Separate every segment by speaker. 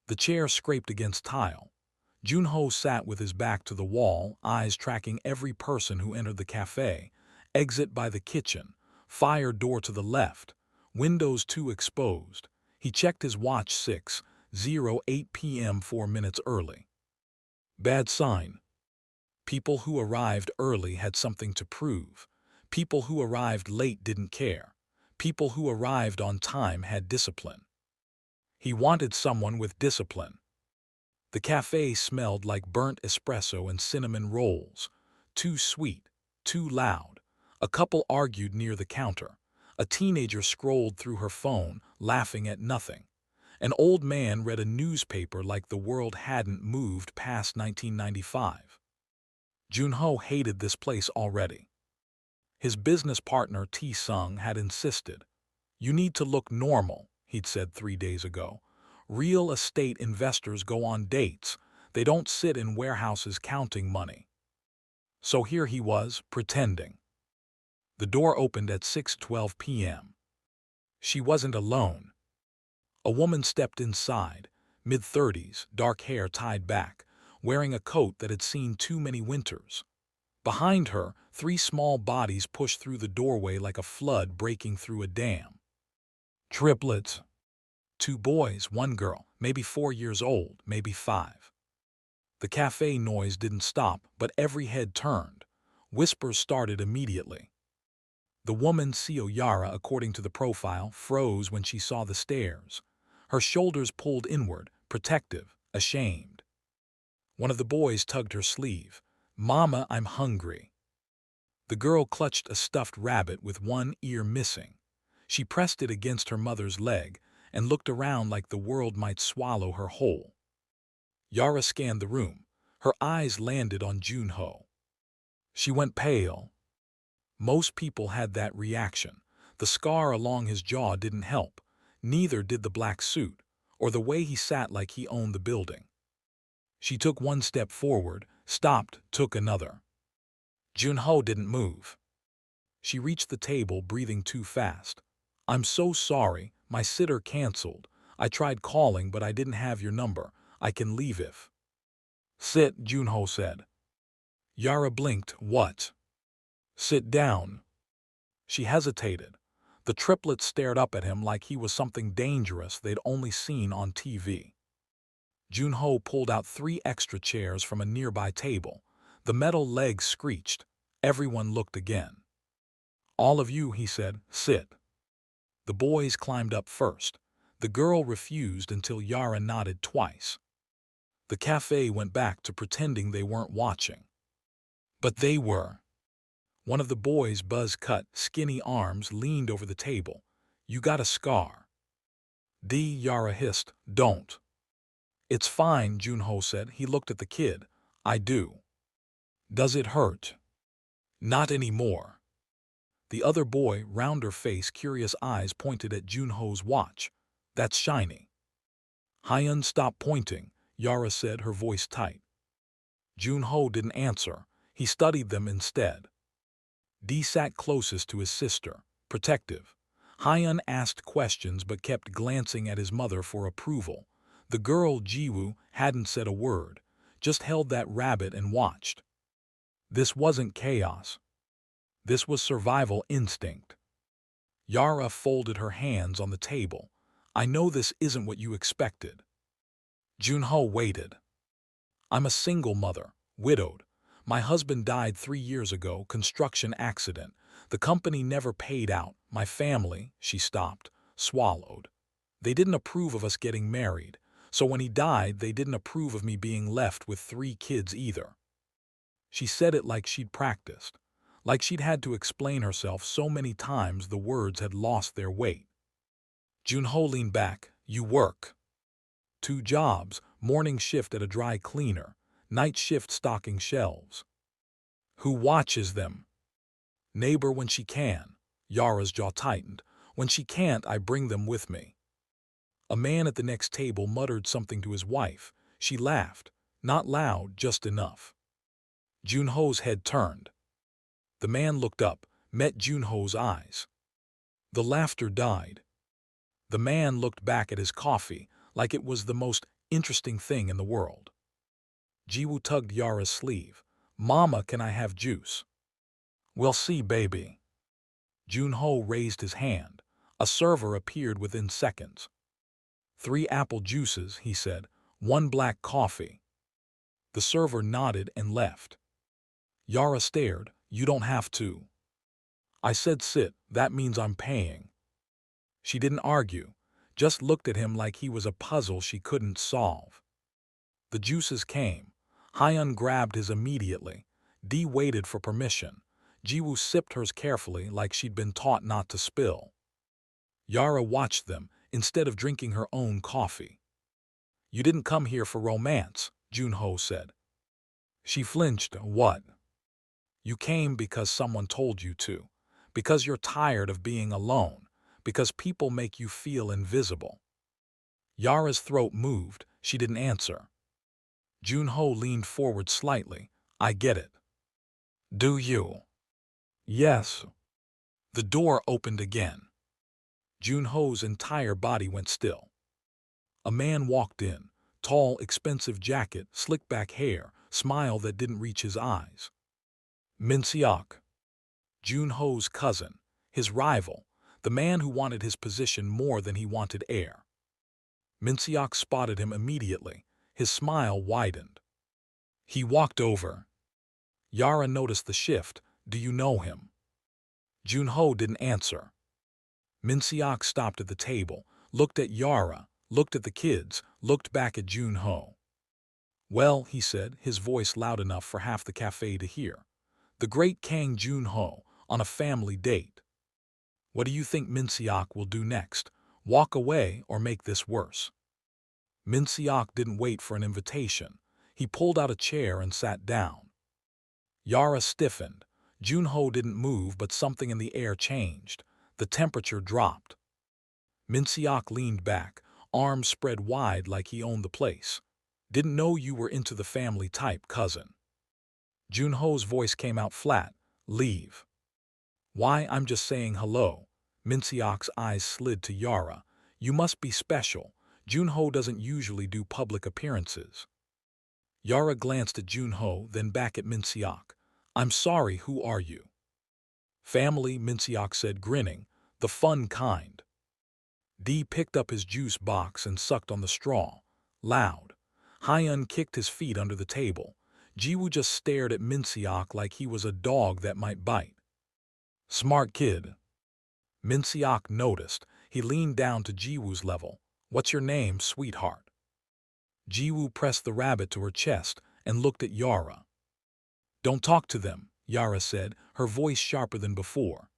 Speaker 1: The chair scraped against tile. Joon-Ho sat with his back to the wall, eyes tracking every person who entered the café. Exit by the kitchen, fire door to the left, windows 2 exposed. He checked his watch 6:08 p.m. 4 minutes early. Bad sign. People who arrived early had something to prove. People who arrived late didn't care. People who arrived on time had discipline. He wanted someone with discipline. The cafe smelled like burnt espresso and cinnamon rolls. Too sweet, too loud. A couple argued near the counter. A teenager scrolled through her phone, laughing at nothing. An old man read a newspaper like the world hadn't moved past 1995. Joon-Ho hated this place already. His business partner T-Sung had insisted. "You need to look normal," he'd said 3 days ago. "Real estate investors go on dates. They don't sit in warehouses counting money." So here he was, pretending. The door opened at 6:12 p.m. She wasn't alone. A woman stepped inside, mid-30s, dark hair tied back, wearing a coat that had seen too many winters. Behind her, 3 small bodies pushed through the doorway like a flood breaking through a dam. Triplets. 2 boys, 1 girl, maybe 4 years old, maybe 5. The cafe noise didn't stop, but every head turned. Whispers started immediately. The woman, Seo Yara, according to the profile, froze when she saw the stairs. Her shoulders pulled inward, protective, ashamed. One of the boys tugged her sleeve. "Mama, I'm hungry." The girl clutched a stuffed rabbit with one ear missing. She pressed it against her mother's leg and looked around like the world might swallow her whole. Yara scanned the room. Her eyes landed on Joon-Ho. She went pale. Most people had that reaction. The scar along his jaw didn't help. Neither did the black suit, or the way he sat like he owned the building. She took 1 step forward, stopped, took another. Joon-Ho didn't move. She reached the table, breathing too fast. "I'm so sorry, my sitter canceled. I tried calling, but I didn't have your number. I can leave if." "Sit," Joon-Ho said. Yara blinked. "What?" "Sit down." She hesitated. The triplets stared up at him like he was something dangerous they'd only seen on TV. Joon-Ho pulled out 3 extra chairs from a nearby table. The metal legs screeched. Everyone looked again. "All of you," he said, "sit." The boys climbed up first. The girl refused until Yara nodded twice. The cafe went back to pretending they weren't watching. But they were. One of the boys' buzz-cut, skinny arms leaned over the table. "You got a scar." Yara hissed. "Don't." "It's fine," Joon-Ho said. He looked at the kid. "I do." "Does it hurt?" "Not anymore." The other boy, rounder face, curious eyes, pointed at Joon-Ho's watch. "That's shiny." "Hyun, stop pointing," Yara said, her voice tight. Joon-Ho didn't answer. He studied them instead. D sat closest to his sister, protective. Hyun asked questions but kept glancing at his mother for approval. The girl, Jiwoo, hadn't said a word, just held that rabbit and watched. This wasn't chaos. This was survival instinct. Yara folded her hands on the table. "I know this isn't what you expected." Joon-Ho waited. "I'm a single mother, widowed. My husband died 3 years ago, construction accident. The company never paid out. My family," she stopped, swallowed. "They didn't approve of us getting married. So when he died, they didn't approve of me being left with 3 kids either." She said it like she'd practiced, like she'd had to explain herself so many times the words had lost their weight. Joon-Ho leaned back. "You work." 2 jobs, morning shift at a dry cleaner, night shift stocking shelves. "Who watches them?" "Neighbor when she can." Yara's jaw tightened. "When she can't, I bring them with me." A man at the next table muttered something to his wife. She laughed. Not loud, just enough. Joon-Ho's head turned. The man looked up, met Joon-Ho's eyes. The laughter died. The man looked back at his coffee like it was the most interesting thing in the world. Jiwoo tugged Yara's sleeve. Mama, can I have juice? We'll see, baby. Joon-Ho raised his hand. A server appeared within seconds. 3 apple juices, he said. 1 black coffee. The server nodded and left. Yara stared. You don't have to. I said sit, that means I'm paying. She didn't argue, just looked at him like he was a puzzle she couldn't solve. The juices came. Hyun grabbed his immediately. Dee waited for permission. Jiwoo sipped hers carefully like she'd been taught not to spill. Yara watched them instead of drinking her own coffee. You didn't come here for romance, Joon-Ho said. She flinched. What? You came because someone told you to. Because you're tired of being alone. Because people make you feel invisible. Yara's throat moved. She didn't answer. Joon-Ho leaned forward slightly. I get it. Do you? Yes. The door opened again. Joon-Ho's entire body went still. A man walked in. Tall, expensive jacket, slick-back hair, smile that didn't reach his eyes. Min-Seok. Joon-Ho's cousin, his rival, the man who wanted his position more than he wanted air. Min-Seok spotted him immediately. His smile widened. He walked over. Yara noticed the shift. Do you know him? Joon-Ho didn't answer. Min-Seok stopped at the table, looked at Yara, looked at the kids, looked back at Joon-Ho. Well, he said, his voice loud enough for half the cafe to hear. The great Kang Joon-Ho, on a family date. What do you think Min-Seok will do next? Walk away or make this worse? Min-Seok didn't wait for an invitation. He pulled out a chair and sat down. Yara stiffened. Joon-Ho didn't move, but something in the air changed. The temperature dropped. Min-Seok leaned back, arms spread wide like he owned the place. Didn't know you were into the family type, cousin. Joon-Ho's voice came out flat. Leave. Why, I'm just saying hello. Min-Seok's eyes slid to Yara. You must be special. Joon-Ho doesn't usually do public appearances. Yara glanced at Joon-Ho, then back at Min-Seok. I'm sorry, who are you? Family, Min-Seok said, grinning. The fun kind. Dee picked up his juice box and sucked on the straw. Loud. Hyun kicked his feet under the table. Jiwoo just stared at Min-Seok like he was a dog that might bite. Smart kid. Min-Seok noticed. He leaned down to Jiwoo's level. What's your name, sweetheart? Jiwoo pressed the rabbit to her chest and looked at Yara. Don't talk to them, Yara said, her voice sharper than before.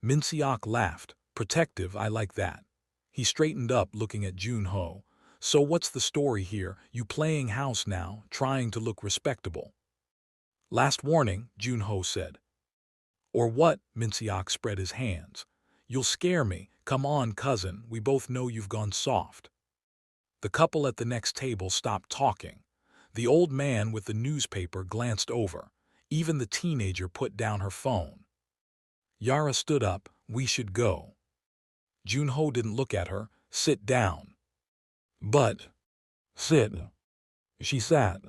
Speaker 1: Min-Seok laughed. Protective, I like that. He straightened up, looking at Joon-Ho. So what's the story here? You playing house now, trying to look respectable. Last warning, Joon-Ho said. Or what? Min-Seok spread his hands. You'll scare me. Come on, cousin, we both know you've gone soft. The couple at the next table stopped talking. The old man with the newspaper glanced over. Even the teenager put down her phone. Yara stood up. We should go. Joon-Ho didn't look at her. Sit down. But. Sit. She sat.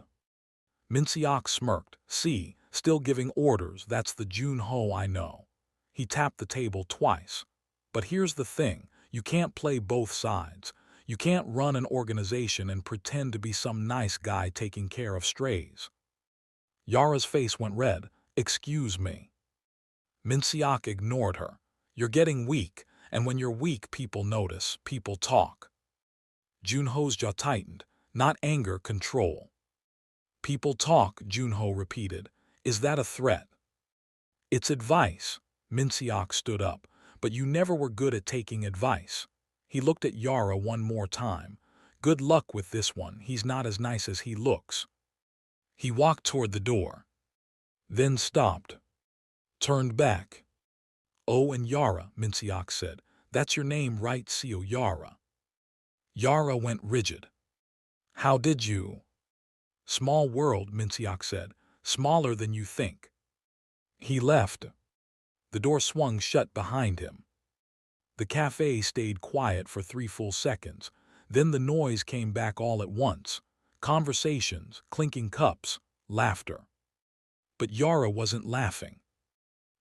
Speaker 1: Min-Seok smirked. See, still giving orders, that's the Joon-Ho I know. He tapped the table twice. But here's the thing, you can't play both sides. You can't run an organization and pretend to be some nice guy taking care of strays. Yara's face went red. Excuse me. Min-Seok ignored her. You're getting weak, and when you're weak, people notice, people talk. Joon-Ho's jaw tightened. Not anger, control. People talk, Joon-Ho repeated. Is that a threat? It's advice. Min-Seok stood up. But you never were good at taking advice. He looked at Yara one more time. Good luck with this one, he's not as nice as he looks. He walked toward the door. Then stopped. Turned back. Oh, and Yara, Min-Seok said. That's your name, right, Seo Yara? Yara went rigid. How did you? Small world, Min-Seok said. Smaller than you think. He left. The door swung shut behind him. The cafe stayed quiet for 3 full seconds. Then the noise came back all at once. Conversations, clinking cups, laughter. But Yara wasn't laughing.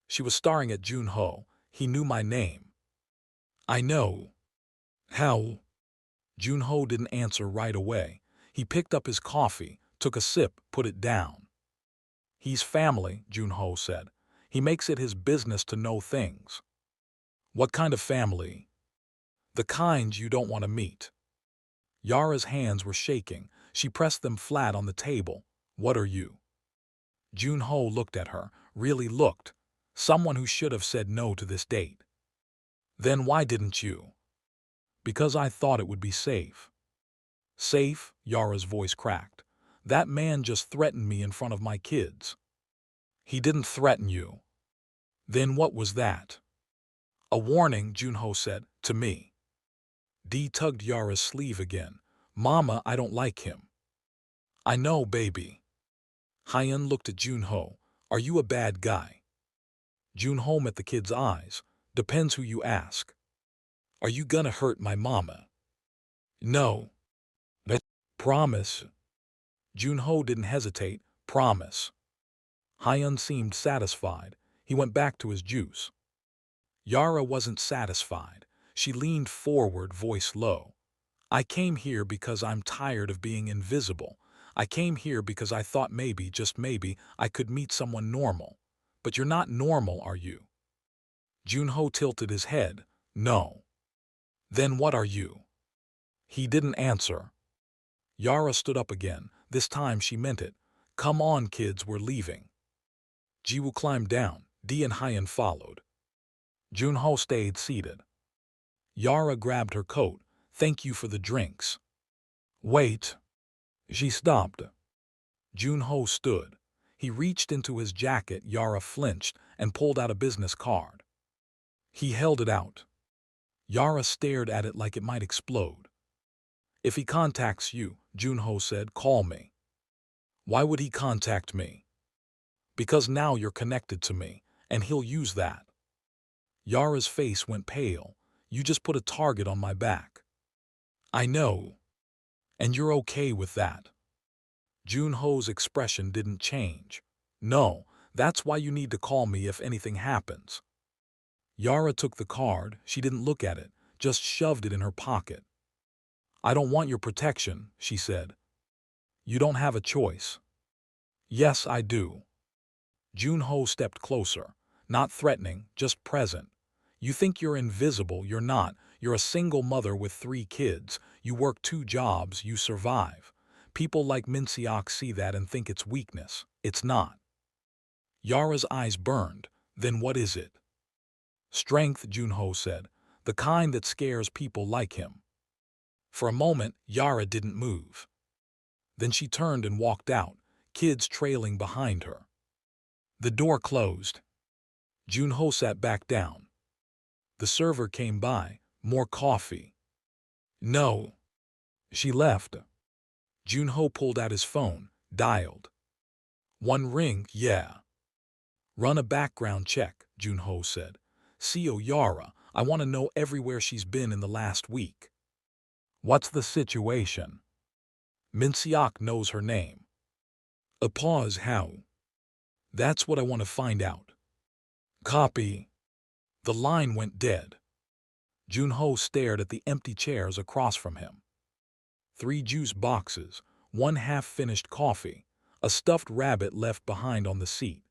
Speaker 1: She was staring at Joon-Ho. He knew my name. I know. How? Joon-Ho didn't answer right away. He picked up his coffee, took a sip, put it down. He's family, Joon-Ho said. He makes it his business to know things. What kind of family? The kind you don't want to meet. Yara's hands were shaking. She pressed them flat on the table. What are you? Joon-Ho looked at her, really looked. Someone who should have said no to this date. Then why didn't you? Because I thought it would be safe. Safe? Yara's voice cracked. That man just threatened me in front of my kids. He didn't threaten you. Then what was that? A warning, Joon-Ho said, to me. Dee tugged Yara's sleeve again. Mama, I don't like him. I know, baby. Hyun looked at Joon-Ho. Are you a bad guy? Joon-Ho met the kid's eyes. Depends who you ask. Are you gonna hurt my mama? No. That promise. Joon-Ho didn't hesitate. Promise. Hyun seemed satisfied. He went back to his juice. Yara wasn't satisfied. She leaned forward, voice low. I came here because I'm tired of being invisible. I came here because I thought maybe, just maybe, I could meet someone normal. But you're not normal, are you? Joon-Ho tilted his head. No. Then what are you? He didn't answer. Yara stood up again. This time she meant it. Come on, kids, we're leaving. Jiwoo climbed down. Dee and Hyun followed. Joon-Ho stayed seated. Yara grabbed her coat. Thank you for the drinks. Wait. She stopped. Joon-Ho stood. He reached into his jacket. Yara flinched and pulled out a business card. He held it out. Yara stared at it like it might explode. If he contacts you, Joon-Ho said, call me. Why would he contact me? Because now you're connected to me, and he'll use that. Yara's face went pale. You just put a target on my back. I know. And you're okay with that. Joon-Ho's expression didn't change. No, that's why you need to call me if anything happens. Yara took the card. She didn't look at it, just shoved it in her pocket. I don't want your protection, she said. You don't have a choice. Yes, I do. Joon-Ho stepped closer, not threatening, just present. You think you're invisible, you're not. You're a single mother with 3 kids. You work 2 jobs, you survive. People like Min-Seok see that and think it's weakness. It's not. Yara's eyes burned. Then what is it? Strength, Joon-Ho said. The kind that scares people like him. For a moment, Yara didn't move. Then she turned and walked out, kids trailing behind her. The door closed. Joon-Ho sat back down. The server came by. More coffee. No. She left. Joon-Ho pulled out his phone, dialed. 1 ring, yeah. Run a background check, Joon-Ho said. Seo Yara, I want to know everywhere she's been in the last week. What's the situation? Min-Seok knows her name. A pause, how? That's what I want to find out. Copy. The line went dead. Joon-Ho stared at the empty chairs across from him. 3 juice boxes, 1 half-finished coffee, a stuffed rabbit left behind on the seat.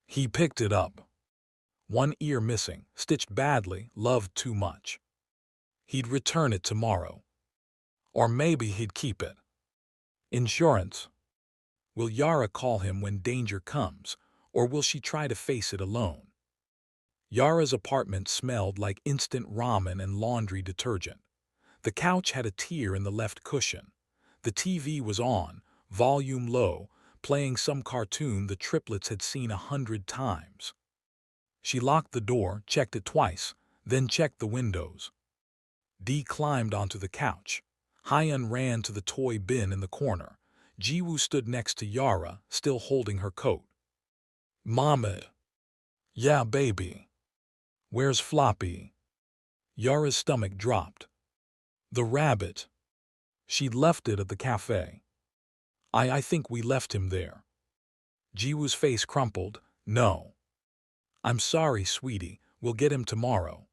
Speaker 1: He picked it up. 1 ear missing, stitched badly, loved too much. He'd return it tomorrow. Or maybe he'd keep it. Insurance. Will Yara call him when danger comes, or will she try to face it alone? Yara's apartment smelled like instant ramen and laundry detergent. The couch had a tear in the left cushion. The TV was on, volume low, playing some cartoon the triplets had seen 100 times. She locked the door, checked it twice, then checked the windows. Dee climbed onto the couch. Hyun ran to the toy bin in the corner. Jiwoo stood next to Yara, still holding her coat. Mama. Yeah, baby. Where's Floppy? Yara's stomach dropped. The rabbit. She'd left it at the cafe. I think we left him there. Jiwoo's face crumpled. No. I'm sorry, sweetie. We'll get him tomorrow.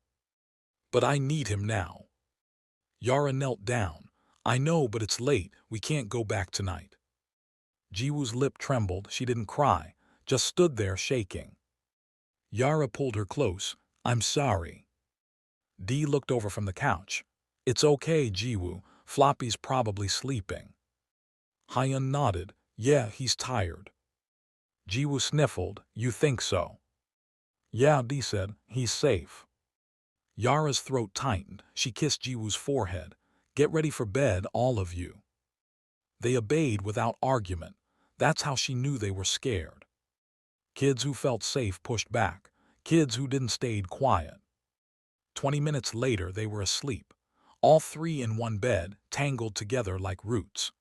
Speaker 1: But I need him now. Yara knelt down. I know, but it's late. We can't go back tonight. Jiwoo's lip trembled. She didn't cry, just stood there shaking. Yara pulled her close. I'm sorry. Dee looked over from the couch. It's okay, Jiwoo. Floppy's probably sleeping. Hyun nodded. Yeah, he's tired. Jiwoo sniffled. You think so? Yeah, Dee said. He's safe. Yara's throat tightened. She kissed Jiwoo's forehead. Get ready for bed, all of you. They obeyed without argument. That's how she knew they were scared. Kids who felt safe pushed back. Kids who didn't stayed quiet. 20 minutes later, they were asleep. All three in one bed, tangled together like roots.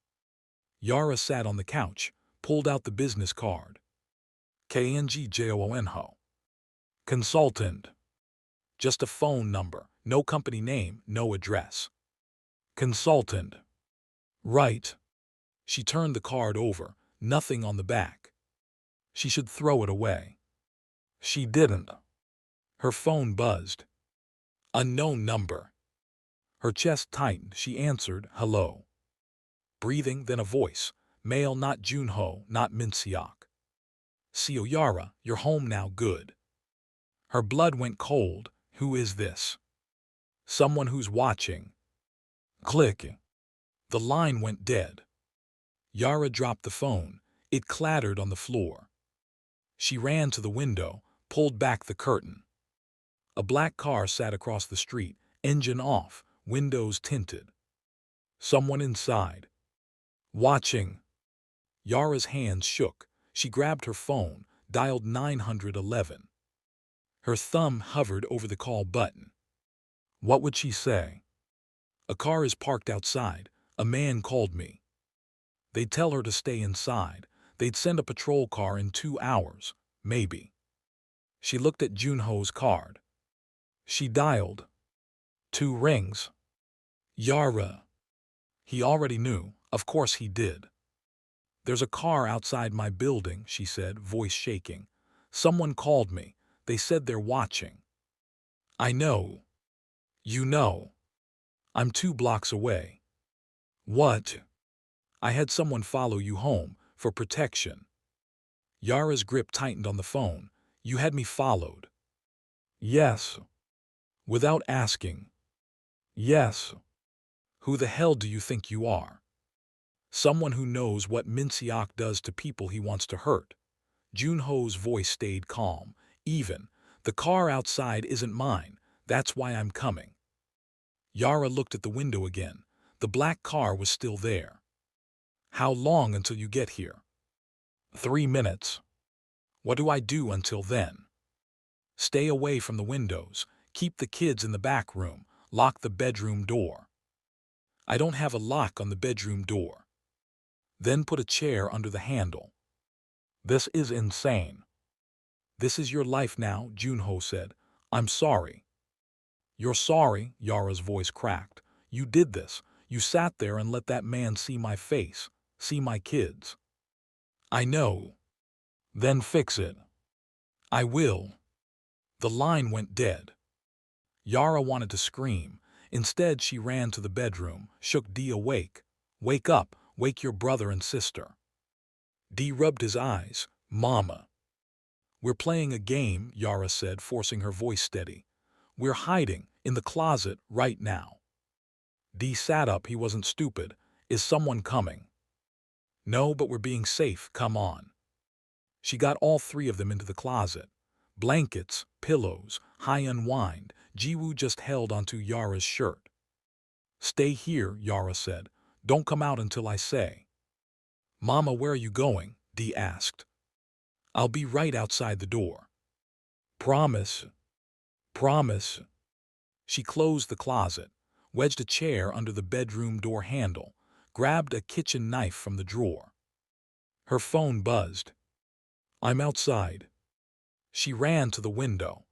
Speaker 1: Yara sat on the couch, pulled out the business card. Kang Joon-Ho. Consultant. Just a phone number, no company name, no address. Consultant. Right. She turned the card over, nothing on the back. She should throw it away. She didn't. Her phone buzzed. Unknown number. Her chest tightened. She answered, hello. Breathing, then a voice. Male, not Joon-Ho, not Min-Seok. Seo Yara, you're home now, good. Her blood went cold. Who is this? Someone who's watching. Click. The line went dead. Yara dropped the phone. It clattered on the floor. She ran to the window, pulled back the curtain. A black car sat across the street, engine off, windows tinted. Someone inside. Watching. Yara's hands shook. She grabbed her phone, dialed 911. Her thumb hovered over the call button. What would she say? A car is parked outside. A man called me. They'd tell her to stay inside. They'd send a patrol car in 2 hours, maybe. She looked at Joon-Ho's card. She dialed. 2 rings. Yara. He already knew. Of course he did. There's a car outside my building, she said, voice shaking. Someone called me. They said they're watching. I know. You know. I'm 2 blocks away. What? I had someone follow you home, for protection. Yara's grip tightened on the phone. You had me followed. Yes. Without asking. Yes. Who the hell do you think you are? Someone who knows what Min-Seok does to people he wants to hurt. Joon-Ho's voice stayed calm, even. The car outside isn't mine. That's why I'm coming. Yara looked at the window again. The black car was still there. How long until you get here? 3 minutes. What do I do until then? Stay away from the windows. Keep the kids in the back room. Lock the bedroom door. I don't have a lock on the bedroom door. Then put a chair under the handle. This is insane. This is your life now, Joon-Ho said. I'm sorry. You're sorry, Yara's voice cracked. You did this. You sat there and let that man see my face, see my kids. I know. Then fix it. I will. The line went dead. Yara wanted to scream. Instead, she ran to the bedroom, shook Dee awake. Wake up, wake your brother and sister. Dee rubbed his eyes. Mama. We're playing a game, Yara said, forcing her voice steady. We're hiding, in the closet, right now. Dee sat up. He wasn't stupid. Is someone coming? No, but we're being safe. Come on. She got all 3 of them into the closet. Blankets, pillows, high unwind. Jiwoo just held onto Yara's shirt. Stay here, Yara said. Don't come out until I say. Mama, where are you going? Dee asked. I'll be right outside the door. Promise. Promise. She closed the closet, wedged a chair under the bedroom door handle, grabbed a kitchen knife from the drawer. Her phone buzzed. I'm outside. She ran to the window.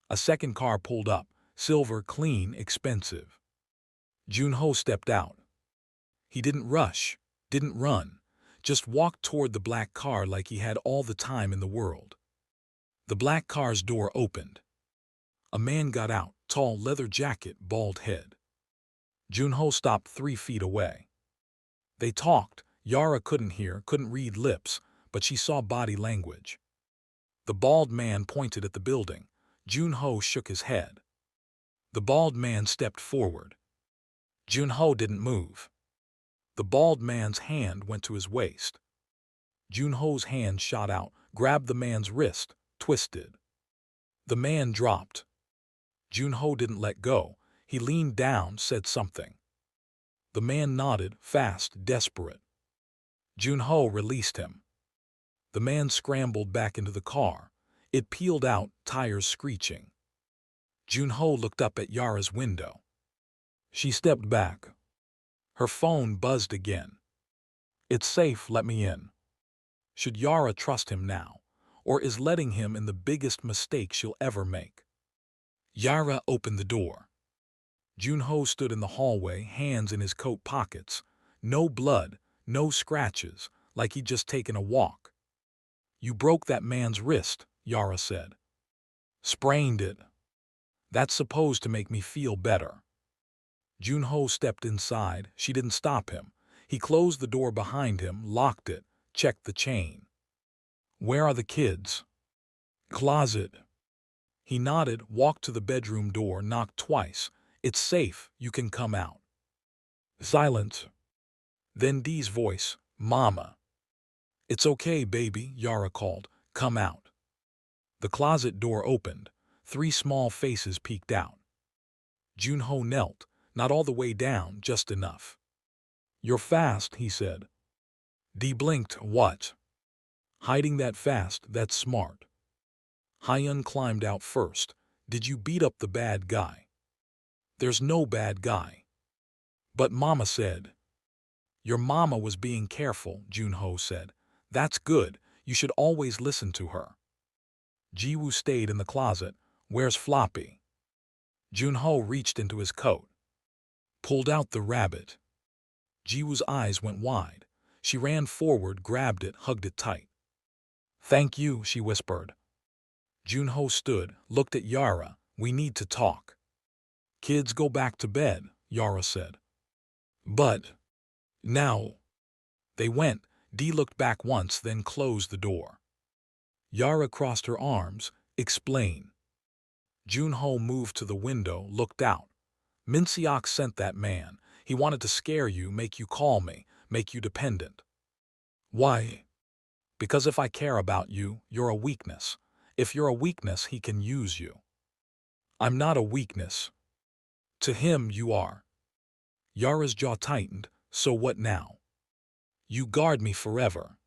Speaker 1: A second car pulled up, silver, clean, expensive. Joon-Ho stepped out. He didn't rush, didn't run, just walked toward the black car like he had all the time in the world. The black car's door opened. A man got out, tall leather jacket, bald head. Joon-Ho stopped 3 feet away. They talked. Yara couldn't hear, couldn't read lips, but she saw body language. The bald man pointed at the building. Joon-Ho shook his head. The bald man stepped forward. Joon-Ho didn't move. The bald man's hand went to his waist. Joon-Ho's hand shot out, grabbed the man's wrist, twisted. The man dropped. Joon-Ho didn't let go. He leaned down, said something. The man nodded, fast, desperate. Joon-Ho released him. The man scrambled back into the car. It peeled out, tires screeching. Joon-Ho looked up at Yara's window. She stepped back. Her phone buzzed again. It's safe, let me in. Should Yara trust him now, or is letting him in the biggest mistake she'll ever make? Yara opened the door. Joon-Ho stood in the hallway, hands in his coat pockets. No blood, no scratches, like he'd just taken a walk. You broke that man's wrist, Yara said. Sprained it. That's supposed to make me feel better. Joon-Ho stepped inside. She didn't stop him. He closed the door behind him, locked it, checked the chain. Where are the kids? Closet. He nodded, walked to the bedroom door, knocked twice. It's safe, you can come out. Silence. Then Dee's voice, Mama. It's okay, baby, Yara called. Come out. The closet door opened. 3 small faces peeked out. Joon-Ho knelt, not all the way down, just enough. You're fast, he said. Dee blinked. What? Hiding that fast, that's smart. Hyun climbed out first. Did you beat up the bad guy? There's no bad guy. But Mama said. Your mama was being careful, Joon-Ho said. That's good. You should always listen to her. Ji-woo stayed in the closet. Where's Floppy? Joon-Ho reached into his coat. Pulled out the rabbit. Ji-woo's eyes went wide. She ran forward, grabbed it, hugged it tight. Thank you, she whispered. Joon-Ho stood, looked at Yara. We need to talk. Kids, go back to bed, Yara said. But now. They went. Dee looked back once, then closed the door. Yara crossed her arms. Explain. Joon-Ho moved to the window, looked out. Min-Seok sent that man. He wanted to scare you, make you call me, make you dependent. Why? Because if I care about you, you're a weakness. If you're a weakness, he can use you. I'm not a weakness. To him, you are. Yara's jaw tightened. So what now? You guard me forever.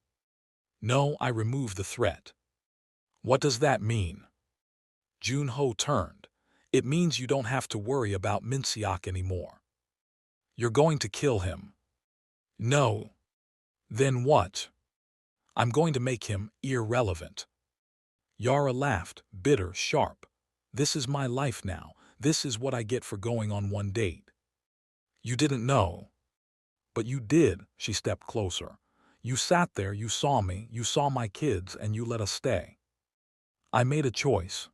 Speaker 1: No, I remove the threat. What does that mean? Joon-Ho turned. It means you don't have to worry about Min-Seok anymore. You're going to kill him. No. Then what? I'm going to make him irrelevant. Yara laughed, bitter, sharp. This is my life now. This is what I get for going on one date. You didn't know. But you did, she stepped closer. You sat there, you saw me, you saw my kids, and you let us stay. I made a choice.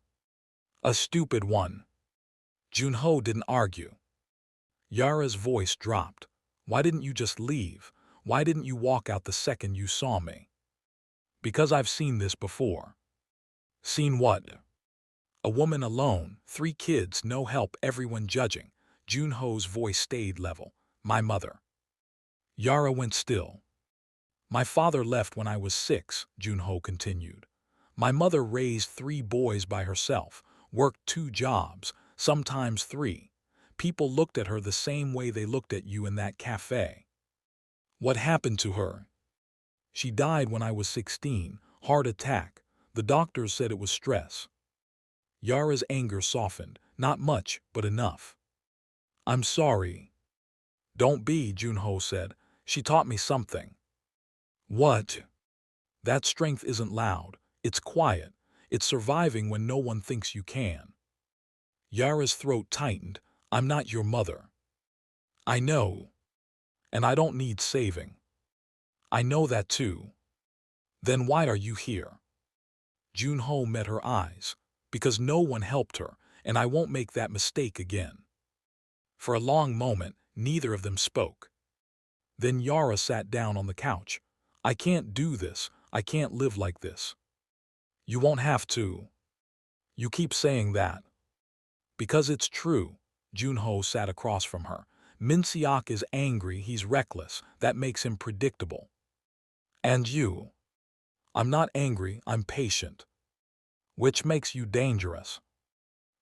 Speaker 1: A stupid one. Joon-Ho didn't argue. Yara's voice dropped. Why didn't you just leave? Why didn't you walk out the second you saw me? Because I've seen this before. Seen what? A woman alone, 3 kids, no help, everyone judging. Joon-Ho's voice stayed level. My mother. Yara went still. My father left when I was 6, Joon-Ho continued. My mother raised 3 boys by herself, worked 2 jobs, sometimes 3. People looked at her the same way they looked at you in that cafe. What happened to her? She died when I was 16, heart attack. The doctors said it was stress. Yara's anger softened, not much, but enough. I'm sorry. Don't be, Joon-Ho said. She taught me something. What? That strength isn't loud. It's quiet. It's surviving when no one thinks you can. Yara's throat tightened. I'm not your mother. I know, and I don't need saving. I know that too. Then why are you here? Joon-Ho met her eyes. Because no one helped her, and I won't make that mistake again. For a long moment, neither of them spoke. Then Yara sat down on the couch. I can't do this. I can't live like this. You won't have to. You keep saying that. Because it's true. Joon-Ho sat across from her. Min-Seok is angry, he's reckless. That makes him predictable. And you? I'm not angry, I'm patient. Which makes you dangerous.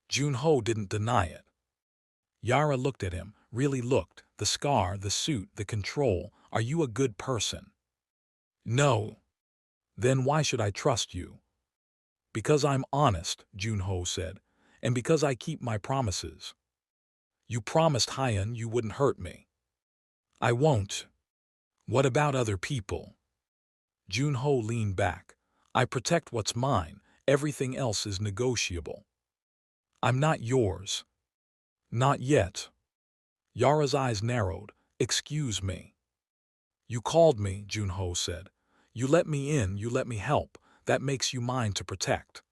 Speaker 1: Joon-Ho didn't deny it. Yara looked at him, really looked. The scar, the suit, the control. Are you a good person? No. Then why should I trust you? Because I'm honest, Joon-Ho said, and because I keep my promises. You promised Hyun you wouldn't hurt me. I won't. What about other people? Joon-Ho leaned back. I protect what's mine. Everything else is negotiable. I'm not yours. Not yet. Yara's eyes narrowed. Excuse me. You called me, Joon-Ho said. You let me in, you let me help. That makes you mine to protect.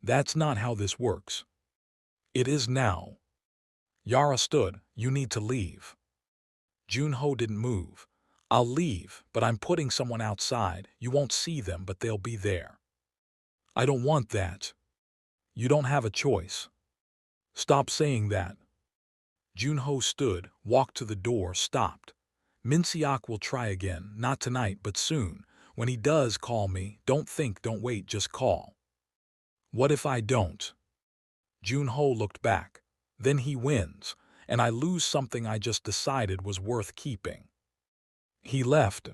Speaker 1: That's not how this works. It is now. Yara stood. You need to leave. Joon-Ho didn't move. I'll leave, but I'm putting someone outside. You won't see them, but they'll be there. I don't want that. You don't have a choice. Stop saying that. Joon-Ho stood, walked to the door, stopped. Min-Seok will try again, not tonight, but soon. When he does, call me. Don't think, don't wait, just call. What if I don't? Joon-Ho looked back. Then he wins, and I lose something I just decided was worth keeping. He left.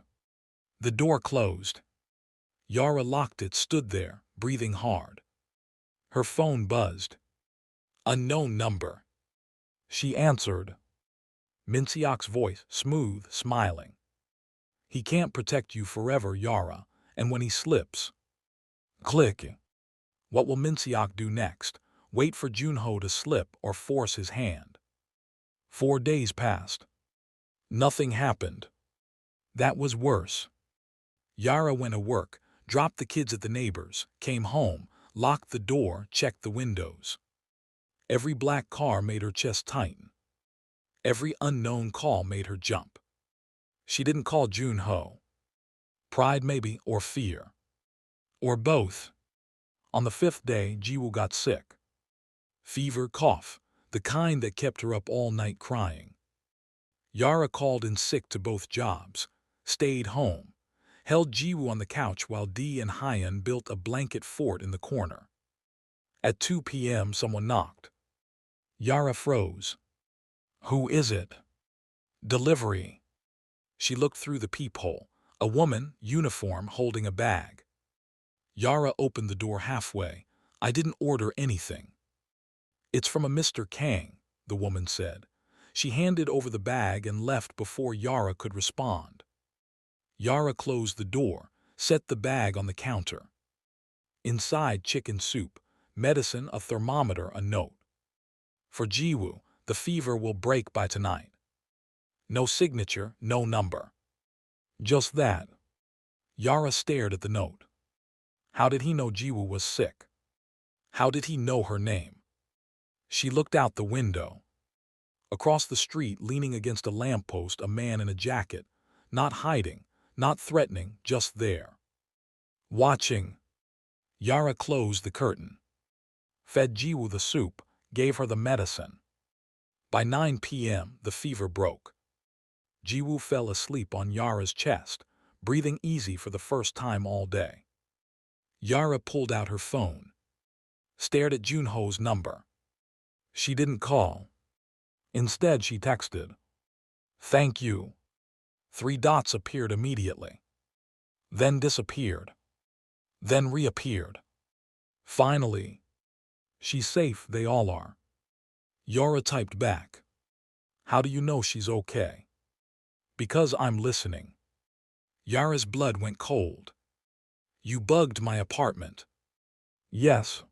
Speaker 1: The door closed. Yara locked it, stood there, breathing hard. Her phone buzzed. Unknown number. She answered. Min-Seok's voice, smooth, smiling. He can't protect you forever, Yara, and when he slips... Click. What will Min-Seok do next? Wait for Joon-Ho to slip or force his hand? 4 days passed. Nothing happened. That was worse. Yara went to work, dropped the kids at the neighbors, came home, locked the door, checked the windows. Every black car made her chest tighten. Every unknown call made her jump. She didn't call Joon-Ho. Pride maybe, or fear. Or both. On the 5th day, Jiwoo got sick. Fever, cough, the kind that kept her up all night crying. Yara called in sick to both jobs, stayed home, held Jiwoo on the couch while Dee and Hyun built a blanket fort in the corner. At 2 p.m. someone knocked. Yara froze. Who is it? Delivery. She looked through the peephole. A woman, uniform, holding a bag. Yara opened the door halfway. I didn't order anything. It's from a Mr. Kang, the woman said. She handed over the bag and left before Yara could respond. Yara closed the door, set the bag on the counter. Inside, chicken soup, medicine, a thermometer, a note. For Jiwoo, the fever will break by tonight. No signature, no number. Just that. Yara stared at the note. How did he know Jiwoo was sick? How did he know her name? She looked out the window. Across the street, leaning against a lamppost, a man in a jacket, not hiding, not threatening, just there. Watching. Yara closed the curtain. Fed Jiwoo the soup, gave her the medicine. By 9 p.m., the fever broke. Jiwoo fell asleep on Yara's chest, breathing easy for the first time all day. Yara pulled out her phone. Stared at Joon-Ho's number. She didn't call. Instead, she texted. Thank you. 3 dots appeared immediately. Then disappeared. Then reappeared. Finally. She's safe, they all are. Yara typed back. How do you know she's okay? Because I'm listening. Yara's blood went cold. You bugged my apartment. Yes.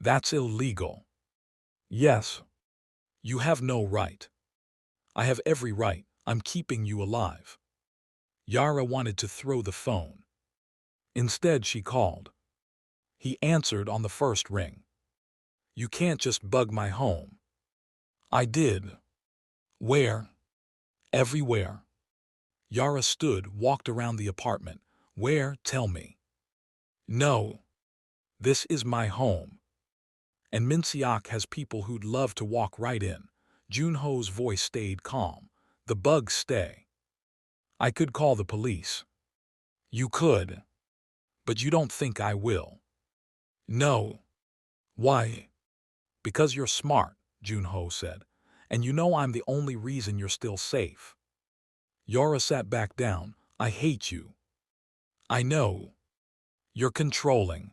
Speaker 1: That's illegal. Yes. You have no right. I have every right. I'm keeping you alive. Yara wanted to throw the phone. Instead, she called. He answered on the first ring. You can't just bug my home. I did. Where? Everywhere. Yara stood, walked around the apartment. Where? Tell me. No. This is my home. And Min-Seok has people who'd love to walk right in. Joon-Ho's voice stayed calm. The bugs stay. I could call the police. You could. But you don't think I will. No. Why? Because you're smart, Joon-Ho said. And you know I'm the only reason you're still safe. Yara sat back down. I hate you. I know. You're controlling.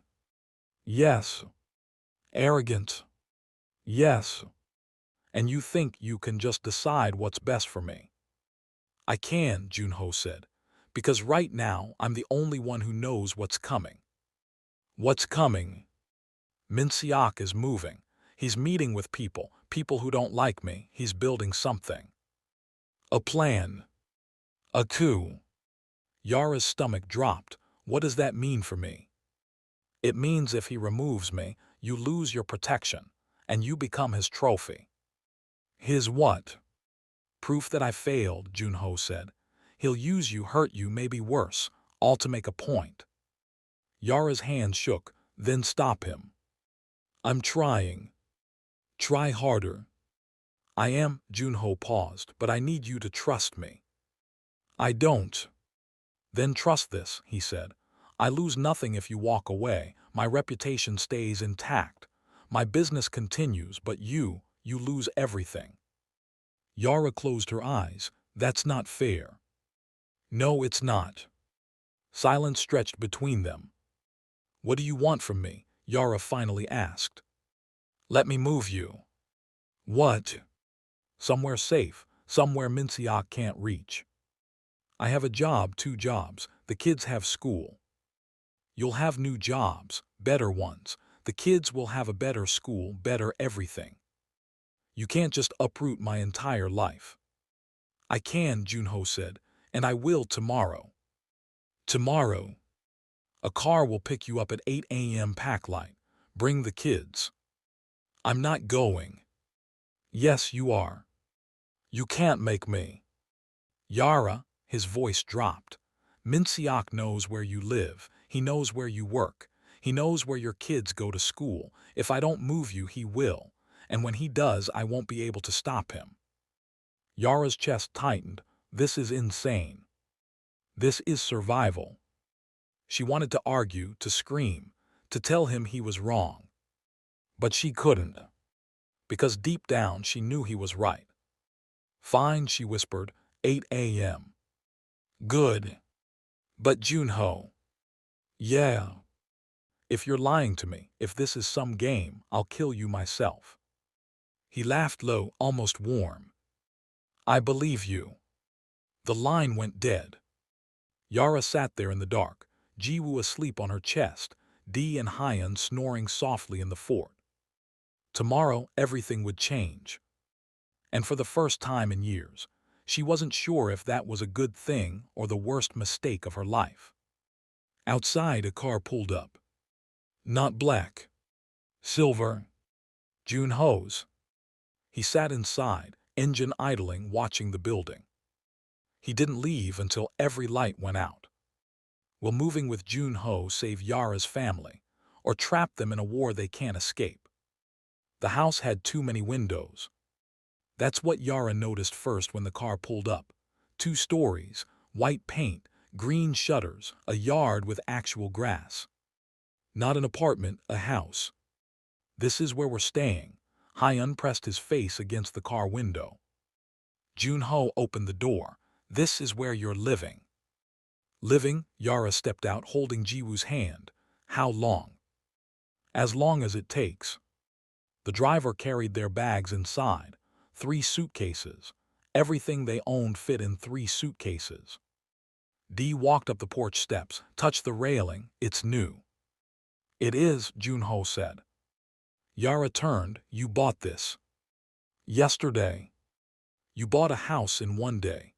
Speaker 1: Yes. Arrogant. Yes. And you think you can just decide what's best for me. I can, Joon-Ho said, because right now I'm the only one who knows what's coming. What's coming? Min-Seok is moving. He's meeting with people who don't like me. He's building something. A plan. A coup. Yara's stomach dropped. What does that mean for me? It means if he removes me, you lose your protection, and you become his trophy. His what? Proof that I failed, Joon-Ho said. He'll use you, hurt you, maybe worse, all to make a point. Yara's hand shook. Then stop him. I'm trying. Try harder. I am, Joon-Ho paused, but I need you to trust me. I don't. Then trust this, he said. I lose nothing if you walk away. My reputation stays intact. My business continues, but you lose everything. Yara closed her eyes. That's not fair. No, it's not. Silence stretched between them. What do you want from me? Yara finally asked. Let me move you. What? Somewhere safe, somewhere Min-Seok can't reach. I have a job, 2 jobs. The kids have school. You'll have new jobs, better ones. The kids will have a better school, better everything. You can't just uproot my entire life. I can, Joon-Ho said, and I will tomorrow. Tomorrow. A car will pick you up at 8 a.m. pack light. Bring the kids. I'm not going. Yes, you are. You can't make me. Yara, his voice dropped. Min-Seok knows where you live. He knows where you work. He knows where your kids go to school. If I don't move you, he will. And when he does, I won't be able to stop him. Yara's chest tightened. This is insane. This is survival. She wanted to argue, to scream, to tell him he was wrong. But she couldn't. Because deep down she knew he was right. Fine, she whispered, 8 a.m. Good. But Joon-Ho. Yeah. If you're lying to me, if this is some game, I'll kill you myself. He laughed low, almost warm. I believe you. The line went dead. Yara sat there in the dark, Ji-woo asleep on her chest, Dee and Hyun snoring softly in the fort. Tomorrow, everything would change. And for the first time in years, she wasn't sure if that was a good thing or the worst mistake of her life. Outside, a car pulled up. Not black. Silver. Joon-Ho's. He sat inside, engine idling, watching the building. He didn't leave until every light went out. Will moving with Joon-Ho save Yara's family, or trap them in a war they can't escape? The house had too many windows. That's what Yara noticed first when the car pulled up. 2 stories, white paint, green shutters, a yard with actual grass. Not an apartment, a house. This is where we're staying. Hyun pressed his face against the car window. Joon-Ho opened the door. This is where you're living. Living? Yara stepped out holding Ji-woo's hand. How long? As long as it takes. The driver carried their bags inside. 3 suitcases. Everything they owned fit in 3 suitcases. Dee walked up the porch steps, touched the railing. It's new. It is, Joon-Ho said. Yara turned. You bought this. Yesterday. You bought a house in one day.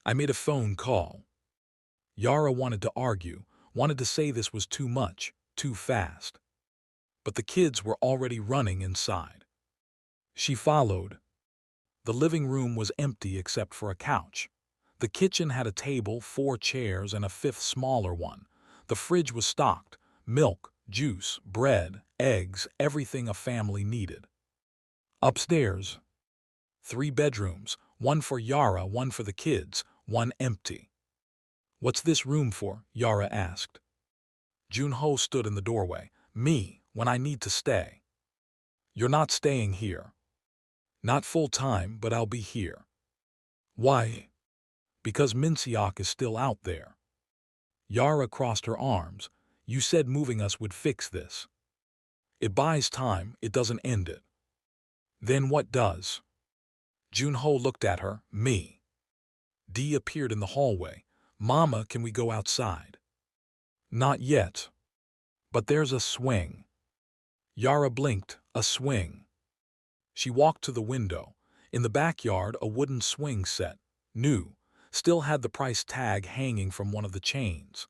Speaker 1: I made a phone call. Yara wanted to argue, wanted to say this was too much, too fast. But the kids were already running inside. She followed. The living room was empty except for a couch. The kitchen had a table, 4 chairs, and a fifth smaller one. The fridge was stocked. Milk, juice, bread, eggs, everything a family needed. Upstairs, 3 bedrooms, one for Yara, one for the kids, one empty. What's this room for? Yara asked. Joon-Ho stood in the doorway. Me, when I need to stay. You're not staying here. Not full time, but I'll be here. Why? Because Min-Seok is still out there. Yara crossed her arms. You said moving us would fix this. It buys time, it doesn't end it. Then what does? Joon-Ho looked at her. Me. Dee appeared in the hallway. Mama, can we go outside? Not yet. But there's a swing. Yara blinked. A swing. She walked to the window. In the backyard, a wooden swing set. New. Still had the price tag hanging from one of the chains.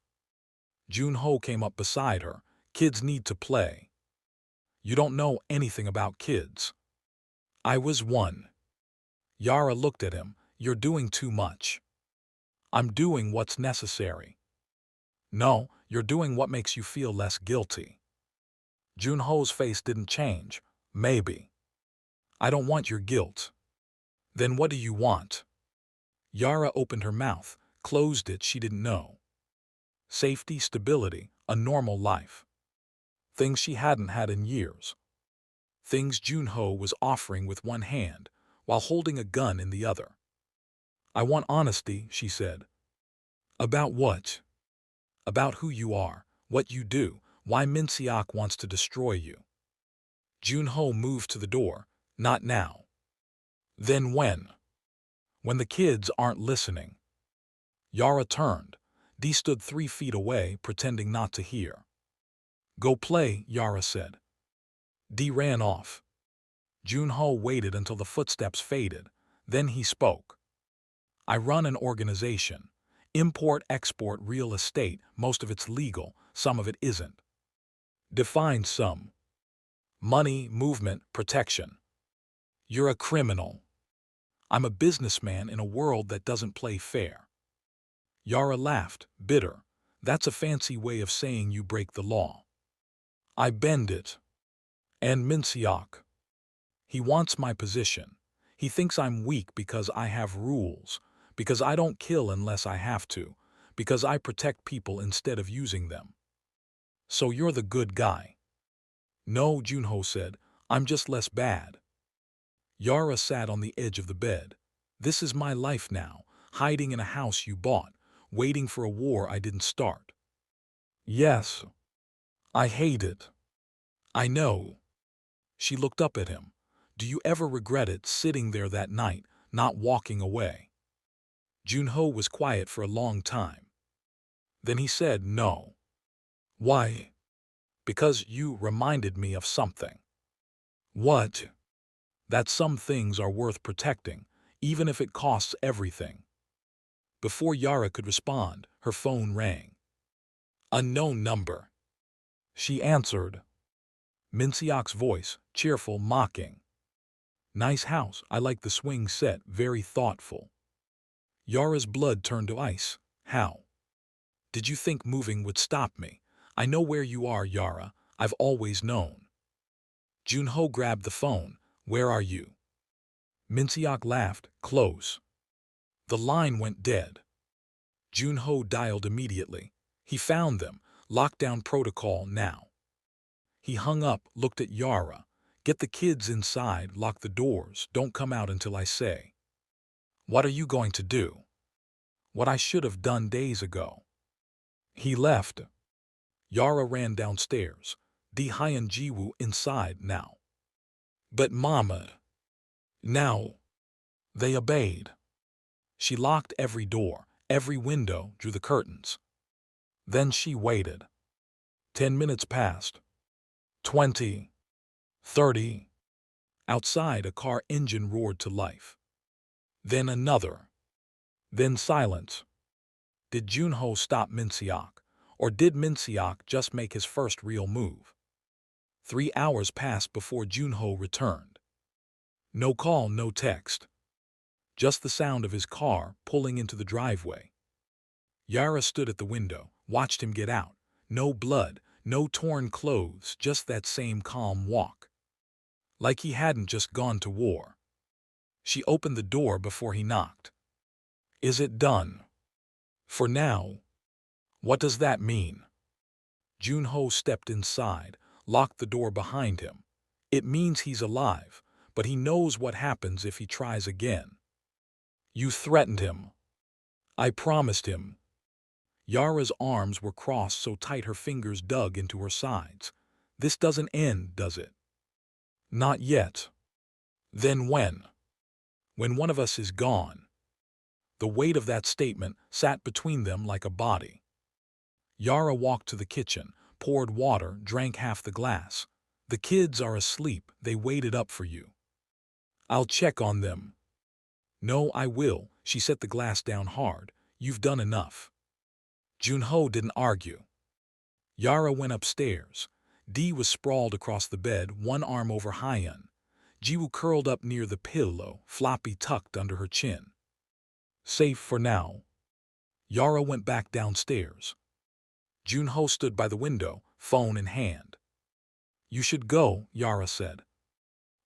Speaker 1: Joon-Ho came up beside her. Kids need to play. You don't know anything about kids. I was one. Yara looked at him. You're doing too much. I'm doing what's necessary. No, you're doing what makes you feel less guilty. Joon-Ho's face didn't change. Maybe. I don't want your guilt. Then what do you want? Yara opened her mouth, closed it. She didn't know. Safety, stability, a normal life. Things she hadn't had in years. Things Joon-Ho was offering with one hand, while holding a gun in the other. I want honesty, she said. About what? About who you are, what you do, why Min-Seok wants to destroy you. Joon-Ho moved to the door. Not now. Then when? When the kids aren't listening. Yara turned. Dee stood 3 feet away, pretending not to hear. Go play, Yara said. Dee ran off. Joon-Ho waited until the footsteps faded. Then he spoke. I run an organization. Import-export real estate. Most of it's legal, some of it isn't. Define some. Money, movement, protection. You're a criminal. I'm a businessman in a world that doesn't play fair. Yara laughed, bitter. That's a fancy way of saying you break the law. I bend it. And Min-Seok. He wants my position. He thinks I'm weak because I have rules, because I don't kill unless I have to, because I protect people instead of using them. So you're the good guy. No, Joon-Ho said. I'm just less bad. Yara sat on the edge of the bed. This is my life now, hiding in a house you bought, waiting for a war I didn't start. Yes. I hate it. I know. She looked up at him. Do you ever regret it, sitting there that night, not walking away? Joon-Ho was quiet for a long time. Then he said no. Why? Because you reminded me of something. What? That some things are worth protecting, even if it costs everything. Before Yara could respond, her phone rang. Unknown number. She answered. Min-Seok's voice, cheerful, mocking. Nice house, I like the swing set, very thoughtful. Yara's blood turned to ice. How? Did you think moving would stop me? I know where you are, Yara. I've always known. Joon-Ho grabbed the phone. Where are you? Min-Seok laughed, close. The line went dead. Joon-Ho dialed immediately. He found them. Lockdown protocol now. He hung up, looked at Yara. Get the kids inside, lock the doors, don't come out until I say. What are you going to do? What I should have done days ago. He left. Yara ran downstairs. Dee and Jiwoo inside now. But Mama. Now. They obeyed. She locked every door, every window, drew the curtains. Then she waited. 10 minutes passed. 20. 30. Outside, a car engine roared to life. Then another. Then silence. Did Joon-Ho stop Min-Seok? Or did Min-Seok just make his first real move? 3 hours passed before Joon-Ho returned. No call, no text. Just the sound of his car pulling into the driveway. Yara stood at the window, watched him get out. No blood, no torn clothes, just that same calm walk. Like he hadn't just gone to war. She opened the door before he knocked. Is it done? For now. What does that mean? Joon-Ho stepped inside, locked the door behind him. It means he's alive, but he knows what happens if he tries again. You threatened him. I promised him. Yara's arms were crossed so tight her fingers dug into her sides. This doesn't end, does it? Not yet. Then when? When one of us is gone. The weight of that statement sat between them like a body. Yara walked to the kitchen, poured water, drank half the glass. The kids are asleep, they waited up for you. I'll check on them. No, I will, she set the glass down hard. You've done enough. Joon-Ho didn't argue. Yara went upstairs. Dee was sprawled across the bed, one arm over Hyun. Jiwoo curled up near the pillow, floppy tucked under her chin. Safe for now. Yara went back downstairs. Joon-Ho stood by the window, phone in hand. You should go, Yara said.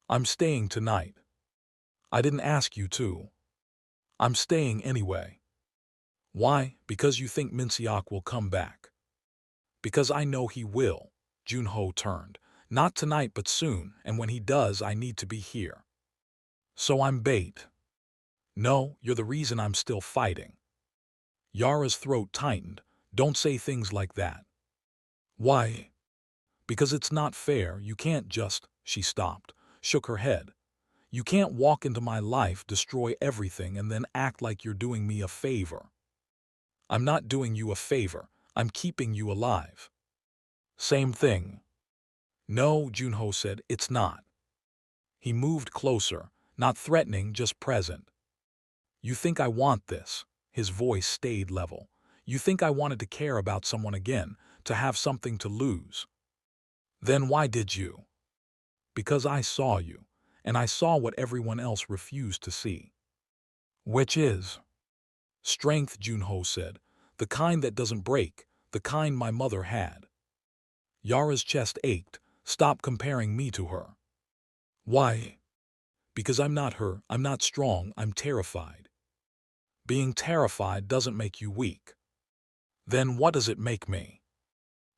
Speaker 1: I'm staying tonight. I didn't ask you to. I'm staying anyway. Why? Because you think Min-Seok will come back. Because I know he will. Joon-Ho turned. Not tonight but soon, and when he does I need to be here. So I'm bait. No, you're the reason I'm still fighting. Yara's throat tightened. Don't say things like that. Why? Because it's not fair, you can't just, she stopped, shook her head. You can't walk into my life, destroy everything, and then act like you're doing me a favor. I'm not doing you a favor, I'm keeping you alive. Same thing. No, Joon-Ho said, it's not. He moved closer, not threatening, just present. You think I want this? His voice stayed level. You think I wanted to care about someone again, to have something to lose? Then why did you? Because I saw you, and I saw what everyone else refused to see. Which is? Strength, Joon-Ho said. The kind that doesn't break, the kind my mother had. Yara's chest ached. Stop comparing me to her. Why? Because I'm not her, I'm not strong, I'm terrified. Being terrified doesn't make you weak. Then what does it make me?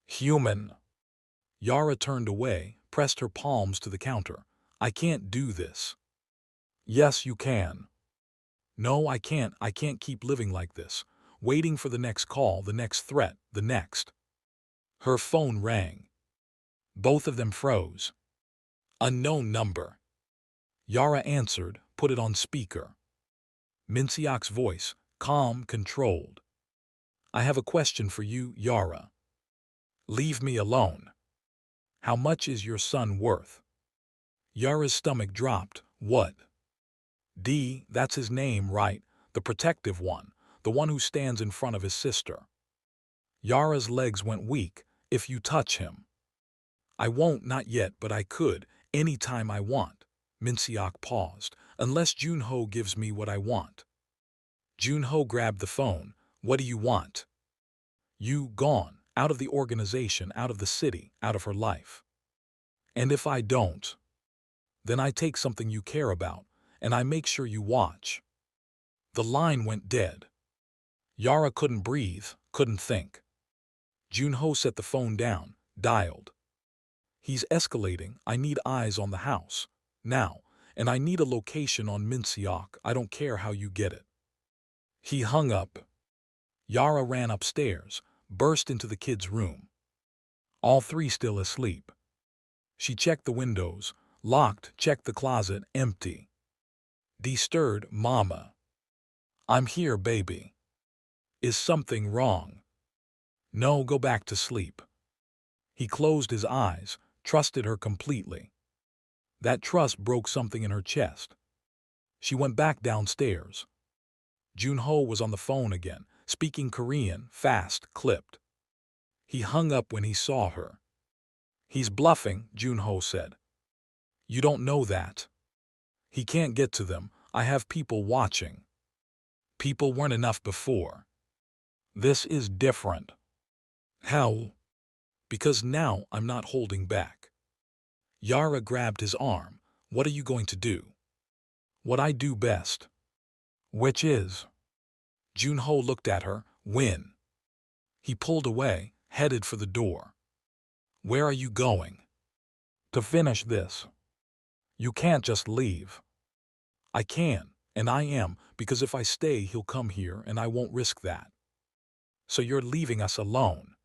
Speaker 1: Human. Yara turned away, pressed her palms to the counter. I can't do this. Yes, you can. No, I can't keep living like this, waiting for the next call, the next threat, the next. Her phone rang. Both of them froze. Unknown number. Yara answered, put it on speaker. Min-Seok's voice, calm, controlled. I have a question for you, Yara. Leave me alone. How much is your son worth? Yara's stomach dropped. What? D, that's his name, right? The protective one, the one who stands in front of his sister. Yara's legs went weak. If you touch him. I won't, not yet, but I could, any time I want. Min-Seok paused. Unless Joon-Ho gives me what I want. Joon-Ho grabbed the phone. What do you want? You gone, out of the organization, out of the city, out of her life. And if I don't? Then I take something you care about, and I make sure you watch. The line went dead. Yara couldn't breathe, couldn't think. Joon-Ho set the phone down, dialed. He's escalating. I need eyes on the house. Now. And I need a location on Min-Seok. I don't care how you get it. He hung up. Yara ran upstairs, burst into the kids' room. All three still asleep. She checked the windows, locked, checked the closet, empty. Dee stirred, Mama. I'm here, baby. Is something wrong? No, go back to sleep. He closed his eyes, trusted her completely. That trust broke something in her chest. She went back downstairs. Joon-Ho was on the phone again, speaking Korean, fast, clipped. He hung up when he saw her. He's bluffing, Joon-Ho said. You don't know that. He can't get to them. I have people watching. People weren't enough before. This is different. How? Because now I'm not holding back. Yara grabbed his arm. What are you going to do? What I do best. Which is? Joon-Ho looked at her. Win. He pulled away, headed for the door. Where are you going? To finish this. You can't just leave. I can, and I am, because if I stay he'll come here and I won't risk that. So you're leaving us alone.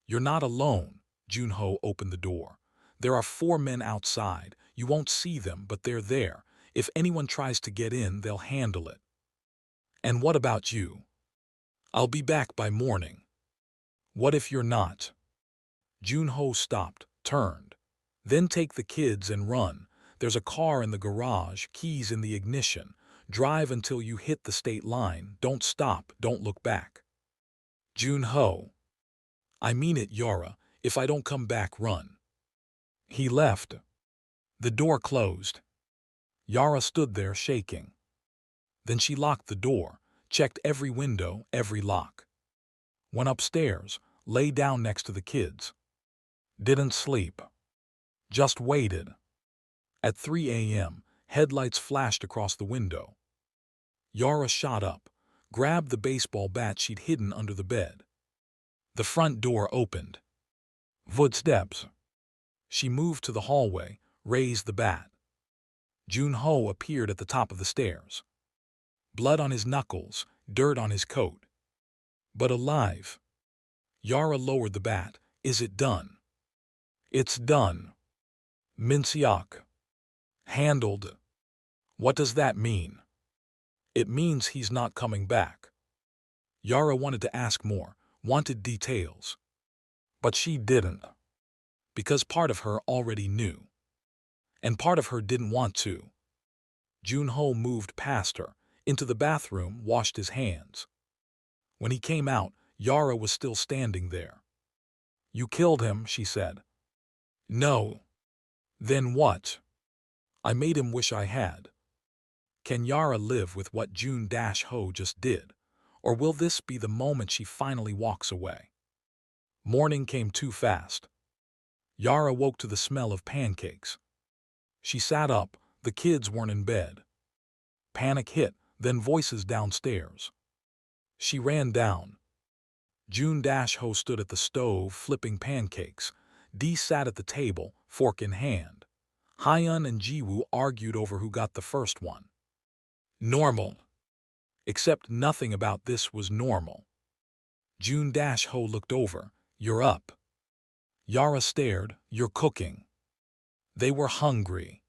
Speaker 1: You're not alone. Joon-Ho opened the door. There are 4 men outside. You won't see them, but they're there. If anyone tries to get in, they'll handle it. And what about you? I'll be back by morning. What if you're not? Joon-Ho stopped, turned. Then take the kids and run. There's a car in the garage, keys in the ignition. Drive until you hit the state line. Don't stop, don't look back. Joon-Ho. I mean it, Yara. If I don't come back, run. He left. The door closed. Yara stood there shaking. Then she locked the door, checked every window, every lock. Went upstairs, lay down next to the kids. Didn't sleep. Just waited. At 3 a.m., headlights flashed across the window. Yara shot up, grabbed the baseball bat she'd hidden under the bed. The front door opened. Footsteps. She moved to the hallway, raised the bat. Joon-Ho appeared at the top of the stairs. Blood on his knuckles, dirt on his coat. But alive. Yara lowered the bat. Is it done? It's done. Min-Seok. Handled. What does that mean? It means he's not coming back. Yara wanted to ask more, wanted details. But she didn't. Because part of her already knew. And part of her didn't want to. Joon-Ho moved past her, into the bathroom, washed his hands. When he came out, Yara was still standing there. You killed him, she said. No. Then what? I made him wish I had. Can Yara live with what Joon-Ho just did? Or will this be the moment she finally walks away? Morning came too fast. Yara woke to the smell of pancakes. She sat up. The kids weren't in bed. Panic hit, then voices downstairs. She ran down. Joon-Ho stood at the stove flipping pancakes. Dee sat at the table, fork in hand. Hyun and Jiwoo argued over who got the first one. Normal. Except nothing about this was normal. Joon-Ho looked over. You're up. Yara stared. You're cooking. They were hungry.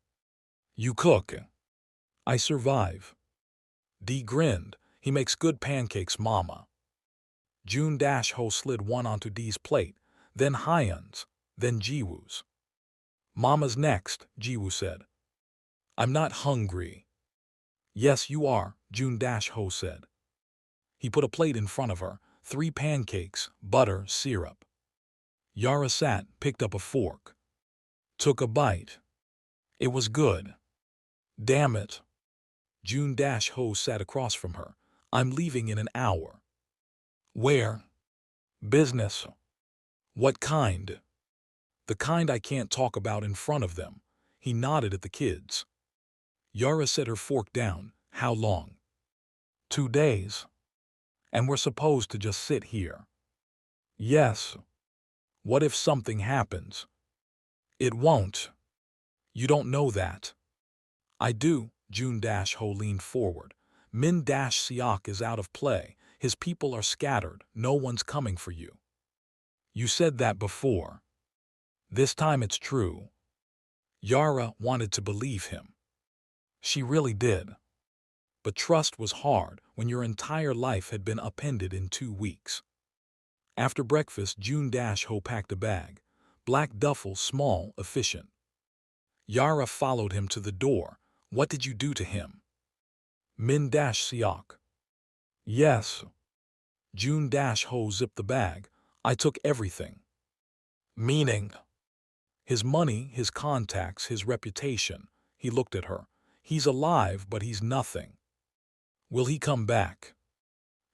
Speaker 1: You cook. I survive. Dee grinned. He makes good pancakes, Mama. Joon-Ho slid one onto Dee's plate, then Hyun's, then Jiwoo's. Mama's next, Jiwoo said. I'm not hungry. Yes, you are, Joon-Ho said. He put a plate in front of her, 3 pancakes, butter, syrup. Yara sat, picked up a fork. Took a bite. It was good. Damn it. Joon-Ho sat across from her. I'm leaving in an hour. Where? Business. What kind? The kind I can't talk about in front of them. He nodded at the kids. Yara set her fork down. How long? 2 days. And we're supposed to just sit here. Yes. What if something happens? It won't. You don't know that. I do. Joon-Ho leaned forward. Min-Seok is out of play. His people are scattered. No one's coming for you. You said that before. This time it's true. Yara wanted to believe him. She really did. But trust was hard when your entire life had been upended in 2 weeks. After breakfast, Joon-Ho packed a bag. Black duffel, small, efficient. Yara followed him to the door. What did you do to him? Min-Seok. Yes. Jun-Ho zipped the bag. I took everything. Meaning? His money, his contacts, his reputation. He looked at her. He's alive, but he's nothing. Will he come back?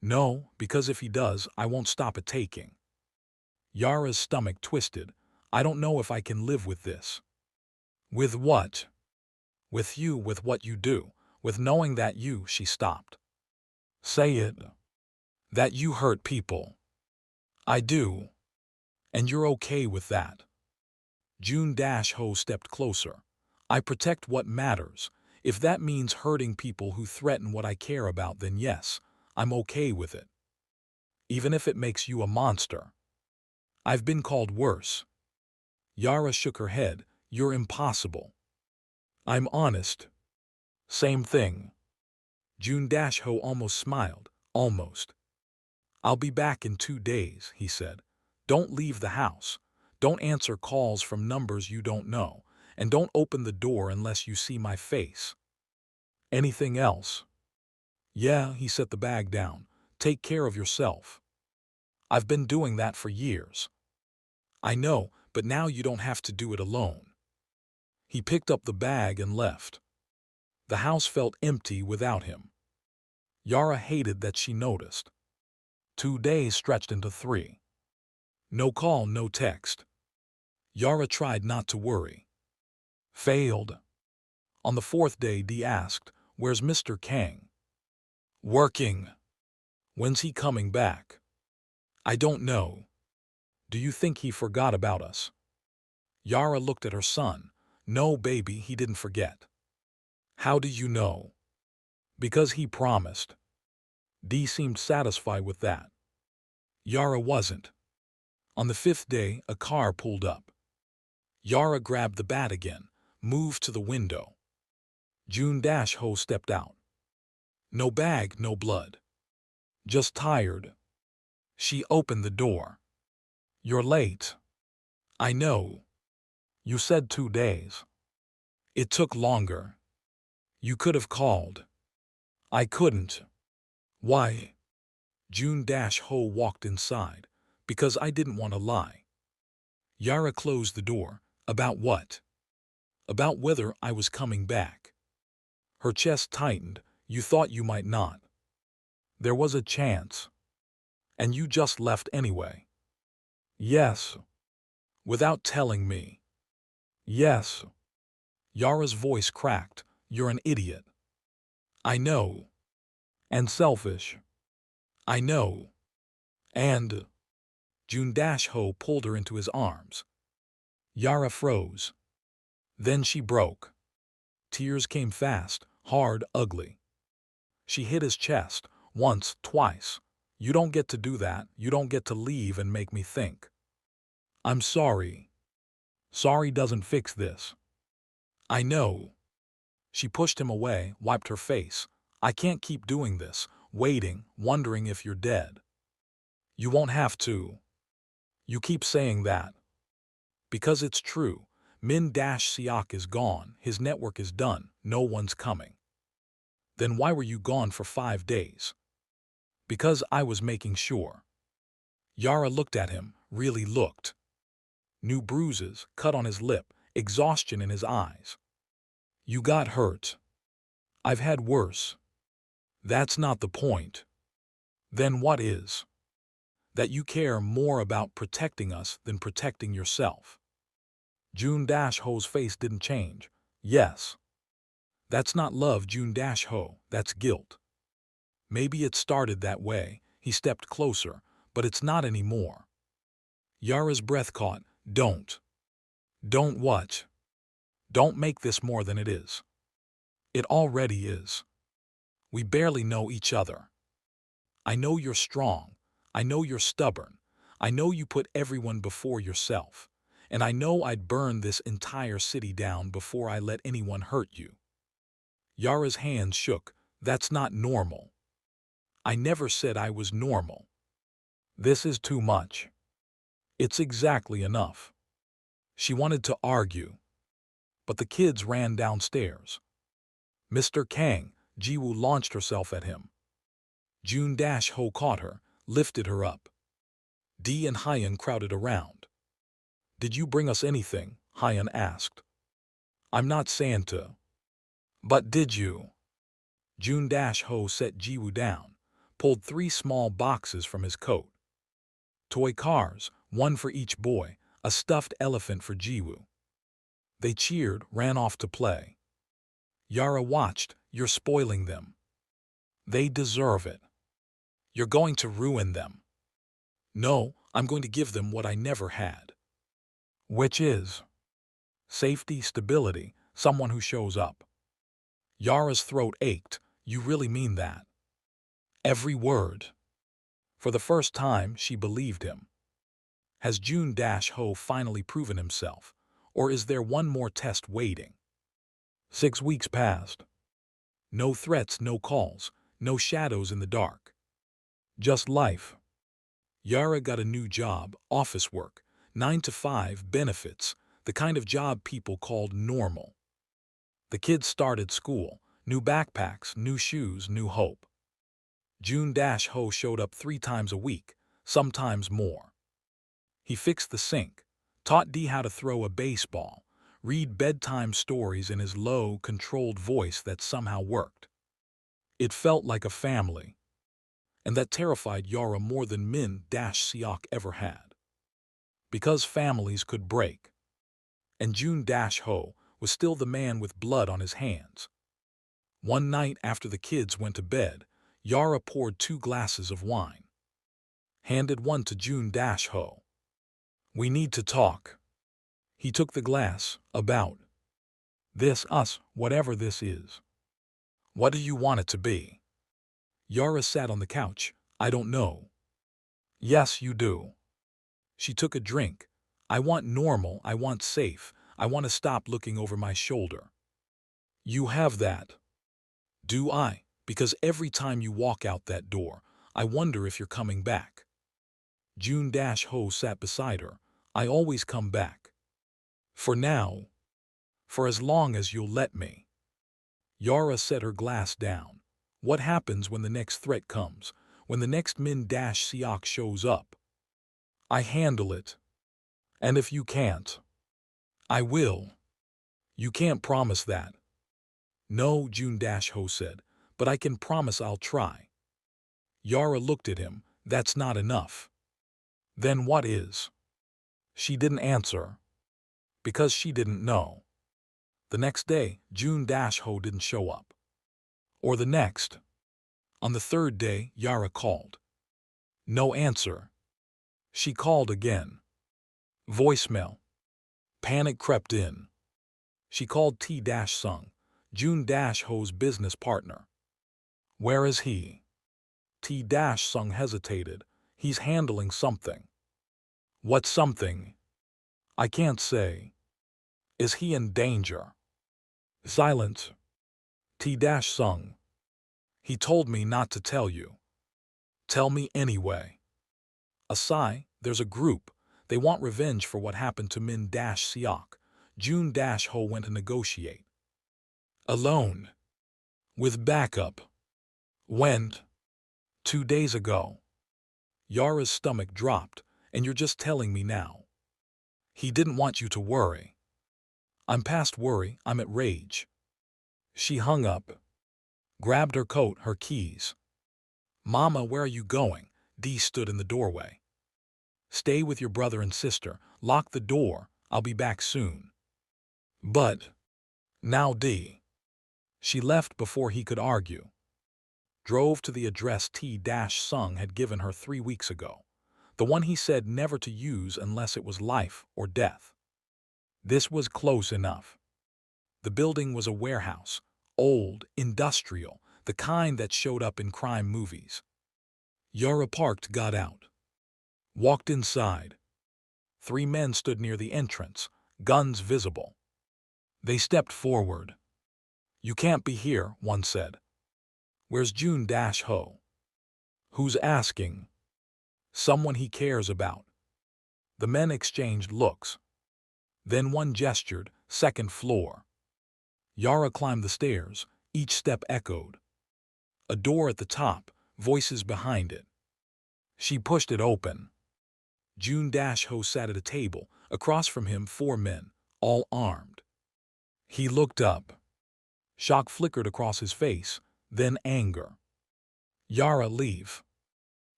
Speaker 1: No, because if he does, I won't stop at taking. Yara's stomach twisted. I don't know if I can live with this. With what? With you, with what you do, with knowing that she stopped. Say it. That you hurt people. I do. And you're okay with that. Jun-Ho stepped closer. I protect what matters. If that means hurting people who threaten what I care about, then yes, I'm okay with it. Even if it makes you a monster. I've been called worse. Yara shook her head. You're impossible. I'm honest. Same thing. Jun-Ho almost smiled. Almost. I'll be back in 2 days, he said. Don't leave the house. Don't answer calls from numbers you don't know. And don't open the door unless you see my face. Anything else? Yeah, he set the bag down. Take care of yourself. I've been doing that for years. I know, but now you don't have to do it alone. He picked up the bag and left. The house felt empty without him. Yara hated that she noticed. 2 days stretched into 3. No call, no text. Yara tried not to worry. Failed. On the 4th day, Dee asked, Where's Mr. Kang? Working. When's he coming back? I don't know. Do you think he forgot about us? Yara looked at her son. No, baby, he didn't forget. How do you know? Because he promised. Dee seemed satisfied with that. Yara wasn't. On the 5th day, a car pulled up. Yara grabbed the bat again, moved to the window. Jun-Ho stepped out. No bag, no blood. Just tired. She opened the door. You're late. I know. You said 2 days. It took longer. You could have called. I couldn't. Why? Jun-Ho walked inside. Because I didn't want to lie. Yara closed the door. About what? About whether I was coming back. Her chest tightened. You thought you might not. There was a chance. And you just left anyway. Yes. Without telling me. Yes. Yara's voice cracked. You're an idiot. I know. And selfish. I know. And Jun-Ho pulled her into his arms. Yara froze. Then she broke. Tears came fast, hard, ugly. She hit his chest, once, twice. You don't get to do that. You don't get to leave and make me think. I'm sorry. Sorry doesn't fix this. I know. She pushed him away, wiped her face. I can't keep doing this, waiting, wondering if you're dead. You won't have to. You keep saying that. Because it's true. Min-Seok is gone, his network is done, no one's coming. Then why were you gone for 5 days? Because I was making sure. Yara looked at him, really looked. New bruises, cut on his lip, exhaustion in his eyes. You got hurt. I've had worse. That's not the point. Then what is? That you care more about protecting us than protecting yourself. Jun-Ho's face didn't change. Yes. That's not love, Jun-Ho, that's guilt. Maybe it started that way, he stepped closer, but it's not anymore. Yara's breath caught. Don't. Don't what? Don't make this more than it is. It already is. We barely know each other. I know you're strong. I know you're stubborn. I know you put everyone before yourself. And I know I'd burn this entire city down before I let anyone hurt you. Yara's hands shook. That's not normal. I never said I was normal. This is too much. It's exactly enough. She wanted to argue. But the kids ran downstairs. Mr. Kang, Ji-woo launched herself at him. Jun-Ho caught her, lifted her up. D and Hyun crowded around. "Did you bring us anything?" Hyun asked. "I'm not Santa." "But did you?" Jun-Ho set Ji-woo down, pulled 3 small boxes from his coat. Toy cars, 1 for each boy, a stuffed elephant for Ji-woo. They cheered, ran off to play. Yara watched. "You're spoiling them. They deserve it. You're going to ruin them." "No, I'm going to give them what I never had." "Which is?" "Safety, stability, someone who shows up." Yara's throat ached. "You really mean that?" "Every word." For the first time, she believed him. Has Jun-Ho finally proven himself, or is there one more test waiting? 6 weeks passed. No threats, no calls, no shadows in the dark. Just life. Yara got a new job, office work, 9 to 5, benefits, the kind of job people called normal. The kids started school, new backpacks, new shoes, new hope. Jun-Ho showed up 3 times a week, sometimes more. He fixed the sink, taught D how to throw a baseball, read bedtime stories in his low, controlled voice that somehow worked. It felt like a family. And that terrified Yara more than Min-Seok ever had. Because families could break. And Jun-Ho was still the man with blood on his hands. One night after the kids went to bed, Yara poured 2 glasses of wine. Handed one to Jun-Ho. "We need to talk." He took the glass. "About this, us, whatever this is. What do you want it to be?" Yara sat on the couch. "I don't know." "Yes, you do." She took a drink. "I want normal, I want safe, I want to stop looking over my shoulder." "You have that." "Do I? Because every time you walk out that door, I wonder if you're coming back." Jun-Ho sat beside her. "I always come back. For now. For as long as you'll let me." Yara set her glass down. "What happens when the next threat comes, when the next Min-Seok shows up?" "I handle it. And if you can't?" "I will." "You can't promise that." "No," Jun-Ho said, "but I can promise I'll try." Yara looked at him. "That's not enough." "Then what is?" She didn't answer. Because she didn't know. The next day, Jun-Ho didn't show up. Or the next. On the 3rd day, Yara called. No answer. She called again. Voicemail. Panic crept in. She called T-Sung, Jun-Ho's business partner. "Where is he?" T-Sung hesitated. "He's handling something." "What something?" "I can't say." "Is he in danger?" Silence. T-Sung. "He told me not to tell you." "Tell me anyway." A sigh. "There's a group. They want revenge for what happened to Min-Seok. Jun-Ho went to negotiate. Alone. With backup. Went. 2 days ago." Yara's stomach dropped. "And you're just telling me now." "He didn't want you to worry." "I'm past worry, I'm at rage." She hung up. Grabbed her coat, her keys. "Mama, where are you going?" Dee stood in the doorway. "Stay with your brother and sister. Lock the door. I'll be back soon." "But..." "Now, Dee." She left before he could argue. Drove to the address T-Sung had given her 3 weeks ago. The one he said never to use unless it was life or death. This was close enough. The building was a warehouse. Old, industrial, the kind that showed up in crime movies. Yara parked, got out. Walked inside. 3 men stood near the entrance, guns visible. They stepped forward. "You can't be here," one said. "Where's Jun-Ho?" "Who's asking?" "Someone he cares about." The men exchanged looks. Then one gestured, 2nd floor. Yara climbed the stairs. Each step echoed. A door at the top, voices behind it. She pushed it open. Jun-Ho sat at a table. Across from him 4 men, all armed. He looked up. Shock flickered across his face, then anger. Yara, leave.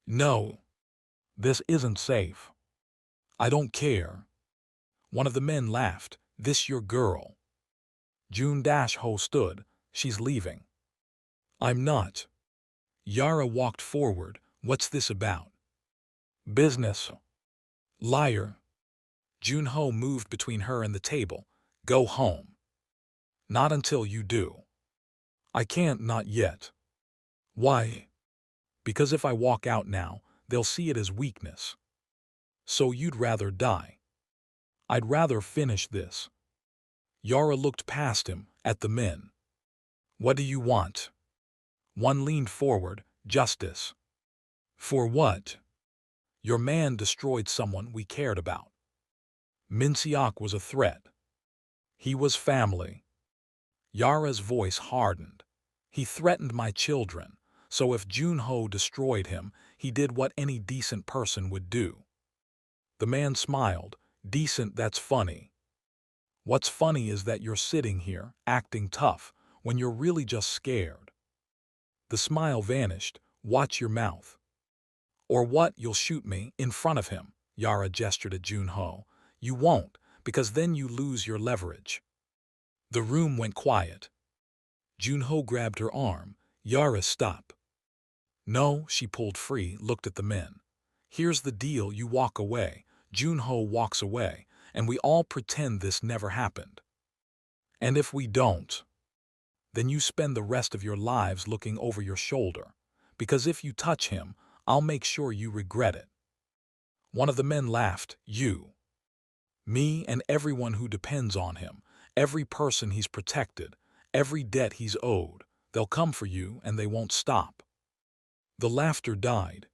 Speaker 1: No. This isn't safe. I don't care. One of the men laughed. This your girl. Jun-Ho stood. She's leaving. I'm not. Yara walked forward. What's this about? Business. Liar. Jun-Ho moved between her and the table. Go home. Not until you do. I can't, not yet. Why? Because if I walk out now, they'll see it as weakness. So you'd rather die. I'd rather finish this. Yara looked past him, at the men. What do you want? One leaned forward. Justice. For what? Your man destroyed someone we cared about. Min-Seok was a threat. He was family. Yara's voice hardened. He threatened my children, so if Jun-Ho destroyed him, he did what any decent person would do. The man smiled. Decent, that's funny. What's funny is that you're sitting here, acting tough, when you're really just scared. The smile vanished. Watch your mouth. Or what, you'll shoot me in front of him. Yara gestured at Jun-Ho. You won't, because then you lose your leverage. The room went quiet. Jun-Ho grabbed her arm. Yara, stop. No, she pulled free, looked at the men. Here's the deal, you walk away. Jun-Ho walks away, and we all pretend this never happened. And if we don't, then you spend the rest of your lives looking over your shoulder, because if you touch him, I'll make sure you regret it. One of the men laughed. You. Me and everyone who depends on him, every person he's protected, every debt he's owed, they'll come for you and they won't stop. The laughter died.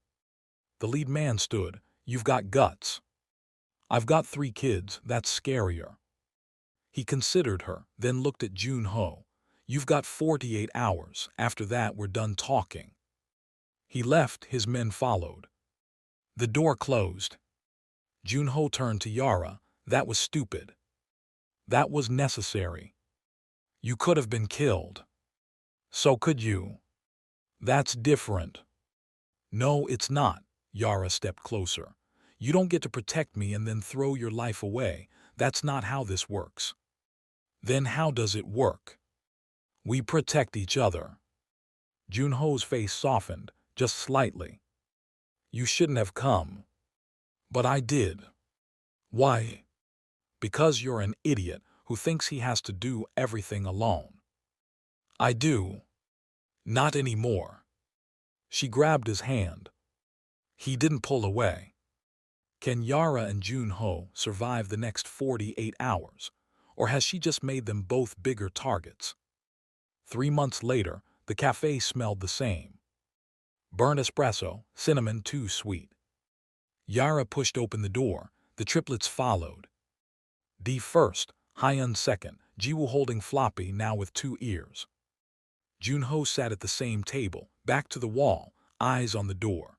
Speaker 1: The lead man stood. You've got guts. I've got 3 kids, that's scarier. He considered her, then looked at Jun-Ho. You've got 48 hours, after that we're done talking. He left, his men followed. The door closed. Jun-Ho turned to Yara. That was stupid. That was necessary. You could have been killed. So could you. That's different. No, it's not. Yara stepped closer. You don't get to protect me and then throw your life away. That's not how this works. Then how does it work? We protect each other. Jun-Ho's face softened, just slightly. You shouldn't have come. But I did. Why? Because you're an idiot who thinks he has to do everything alone. I do. Not anymore. She grabbed his hand. He didn't pull away. Can Yara and Jun-Ho survive the next 48 hours, or has she just made them both bigger targets? 3 months later, the café smelled the same. Burnt espresso, cinnamon too sweet. Yara pushed open the door. The triplets followed. D first, Hyun second, Jiwoo holding floppy now with 2 ears. Jun-Ho sat at the same table, back to the wall, eyes on the door.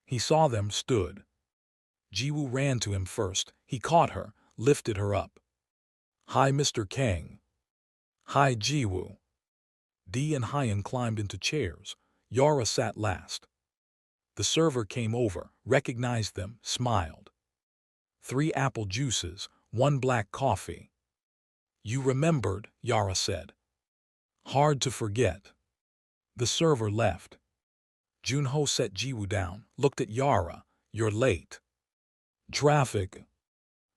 Speaker 1: He saw them, stood. Jiwoo ran to him first. He caught her, lifted her up. Hi, Mr. Kang. Hi, Jiwoo. D and Hyun climbed into chairs. Yara sat last. The server came over, recognized them, smiled. 3 apple juices, 1 black coffee. You remembered, Yara said. Hard to forget. The server left. Jun-Ho set Jiwoo down, looked at Yara. You're late. Traffic.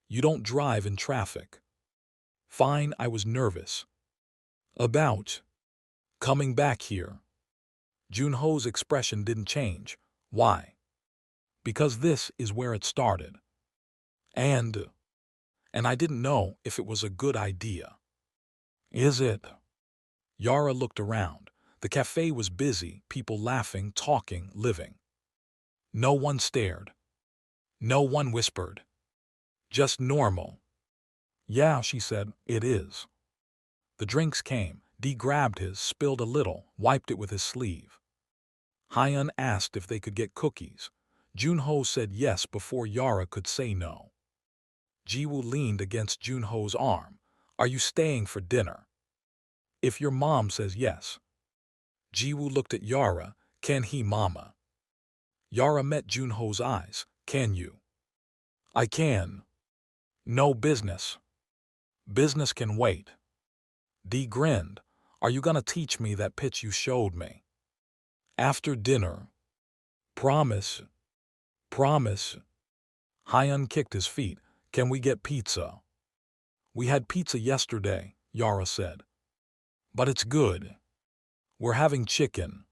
Speaker 1: You don't drive in traffic. Fine, I was nervous. About coming back here. Jun-Ho's expression didn't change. Why? Because this is where it started. And I didn't know if it was a good idea. Is it? Yara looked around. The cafe was busy, people laughing, talking, living. No one stared. No one whispered. Just normal. Yeah, she said, it is. The drinks came. Dee grabbed his, spilled a little, wiped it with his sleeve. Hyun asked if they could get cookies. Joon-ho said yes before Yara could say no. Ji-woo leaned against Joon-ho's arm. Are you staying for dinner? If your mom says yes. Ji-woo looked at Yara. Can he, mama? Yara met Joon-ho's eyes. Can you? I can. No business. Business can wait. Dee grinned. Are you gonna teach me that pitch you showed me? After dinner. Promise. Promise. Hyun kicked his feet. Can we get pizza? We had pizza yesterday, Yara said. But it's good. We're having chicken.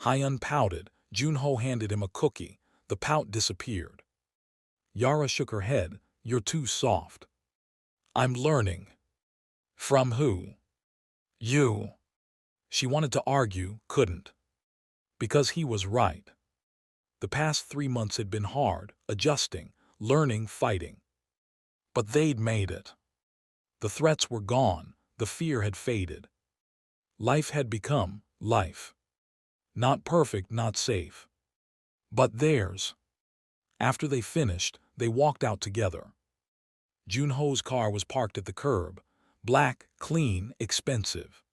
Speaker 1: Hyun pouted. Joon-ho handed him a cookie. The pout disappeared. Yara shook her head. You're too soft. I'm learning. From who? You. She wanted to argue, couldn't. Because he was right. The past 3 months had been hard, adjusting, learning, fighting. But they'd made it. The threats were gone, the fear had faded. Life had become life. Not perfect, not safe. But theirs. After they finished, they walked out together. Joon-ho's car was parked at the curb. Black, clean, expensive.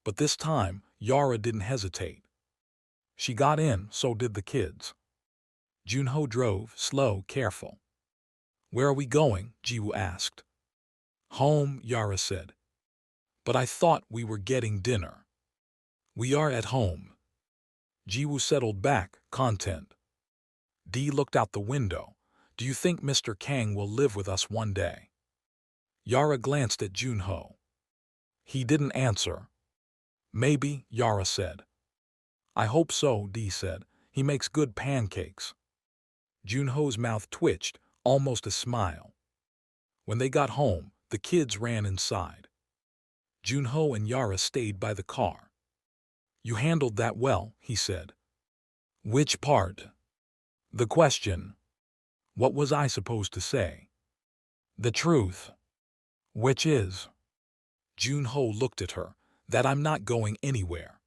Speaker 1: But this time, Yara didn't hesitate. She got in, so did the kids. Joon-ho drove, slow, careful. Where are we going? Ji-woo asked. Home, Yara said. But I thought we were getting dinner. We are at home. Ji-woo settled back, content. Dee looked out the window. Do you think Mr. Kang will live with us one day? Yara glanced at Joon-ho. He didn't answer. Maybe, Yara said. I hope so, Dee said. He makes good pancakes. Joon-ho's mouth twitched, almost a smile. When they got home, the kids ran inside. Joon-ho and Yara stayed by the car. You handled that well, he said. Which part? The question. What was I supposed to say? The truth. Which is? Joon-ho looked at her. That I'm not going anywhere.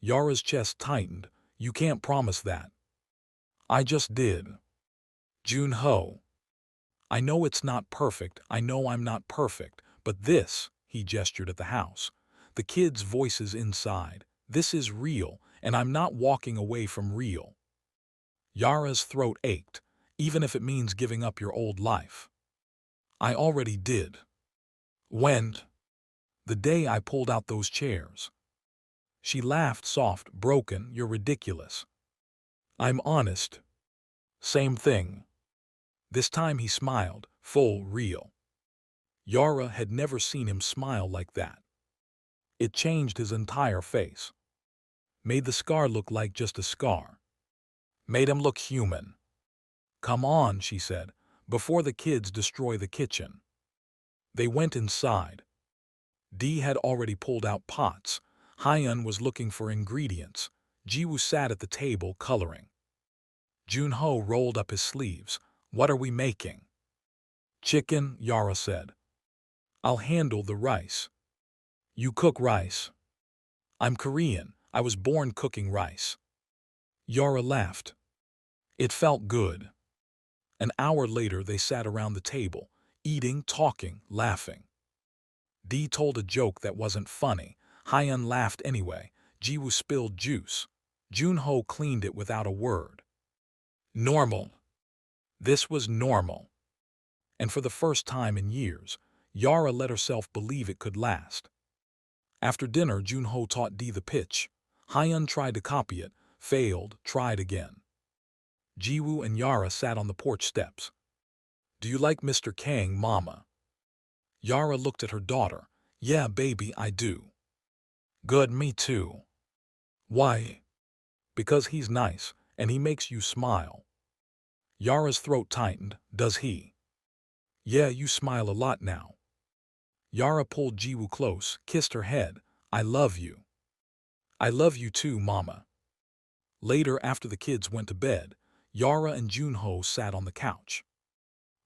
Speaker 1: Yara's chest tightened. You can't promise that. I just did. Joon-ho. I know it's not perfect, I know I'm not perfect, but this, he gestured at the house. The kids' voices inside. This is real, and I'm not walking away from real. Yara's throat ached, even if it means giving up your old life. I already did. When? The day I pulled out those chairs. She laughed soft, broken, you're ridiculous. I'm honest. Same thing. This time he smiled, full, real. Yara had never seen him smile like that. It changed his entire face. Made the scar look like just a scar. Made him look human. Come on, she said, before the kids destroy the kitchen. They went inside. Dee had already pulled out pots. Hyun was looking for ingredients. Ji-woo sat at the table coloring. Joon-ho rolled up his sleeves. What are we making? Chicken, Yara said. I'll handle the rice. You cook rice. I'm Korean. I was born cooking rice. Yara laughed. It felt good. An hour later they sat around the table, eating, talking, laughing. Dee told a joke that wasn't funny. Hyun laughed anyway. Ji-woo spilled juice. Joon-ho cleaned it without a word. Normal. This was normal. And for the first time in years, Yara let herself believe it could last. After dinner, Joon-ho taught Dee the pitch. Hyun tried to copy it, failed, tried again. Ji-woo and Yara sat on the porch steps. Do you like Mr. Kang, Mama? Yara looked at her daughter. Yeah, baby, I do. Good, me too. Why? Because he's nice, and he makes you smile. Yara's throat tightened. Does he? Yeah, you smile a lot now. Yara pulled Ji-woo close, kissed her head. I love you. I love you too, Mama. Later, after the kids went to bed, Yara and Joon-ho sat on the couch.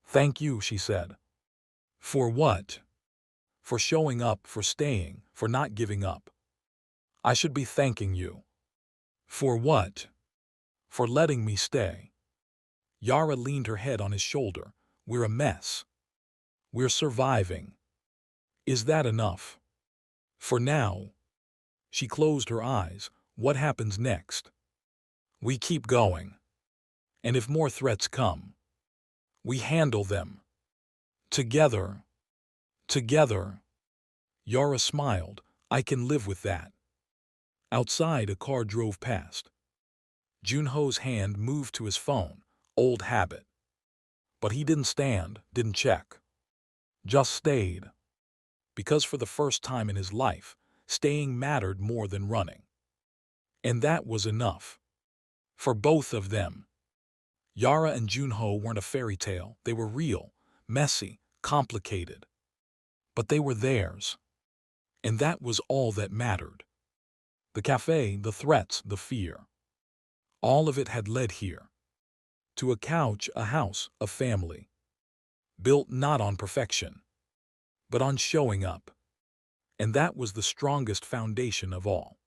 Speaker 1: Thank you, she said. For what? for showing up, for staying, for not giving up. I should be thanking you. For what? For letting me stay. Yara leaned her head on his shoulder. We're a mess. We're surviving. Is that enough? For now. She closed her eyes. What happens next? We keep going. And if more threats come, we handle them. Together. Together. Yara smiled. I can live with that. Outside, a car drove past. Joon-Ho's hand moved to his phone. Old habit. But he didn't stand, didn't check. Just stayed. Because for the first time in his life, staying mattered more than running. And that was enough. For both of them. Yara and Joon-Ho weren't a fairy tale. They were real, messy, complicated. But they were theirs. And that was all that mattered. The cafe, the threats, the fear. All of it had led here. To a couch, a house, a family. Built not on perfection, but on showing up. And that was the strongest foundation of all.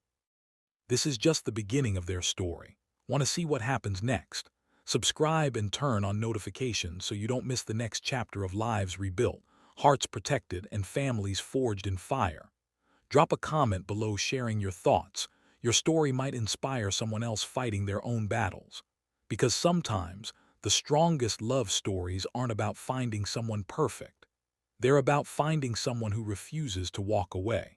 Speaker 1: This is just the beginning of their story. Want to see what happens next? Subscribe and turn on notifications so you don't miss the next chapter of lives rebuilt, hearts protected, and families forged in fire. Drop a comment below sharing your thoughts. Your story might inspire someone else fighting their own battles. Because sometimes, the strongest love stories aren't about finding someone perfect. They're about finding someone who refuses to walk away.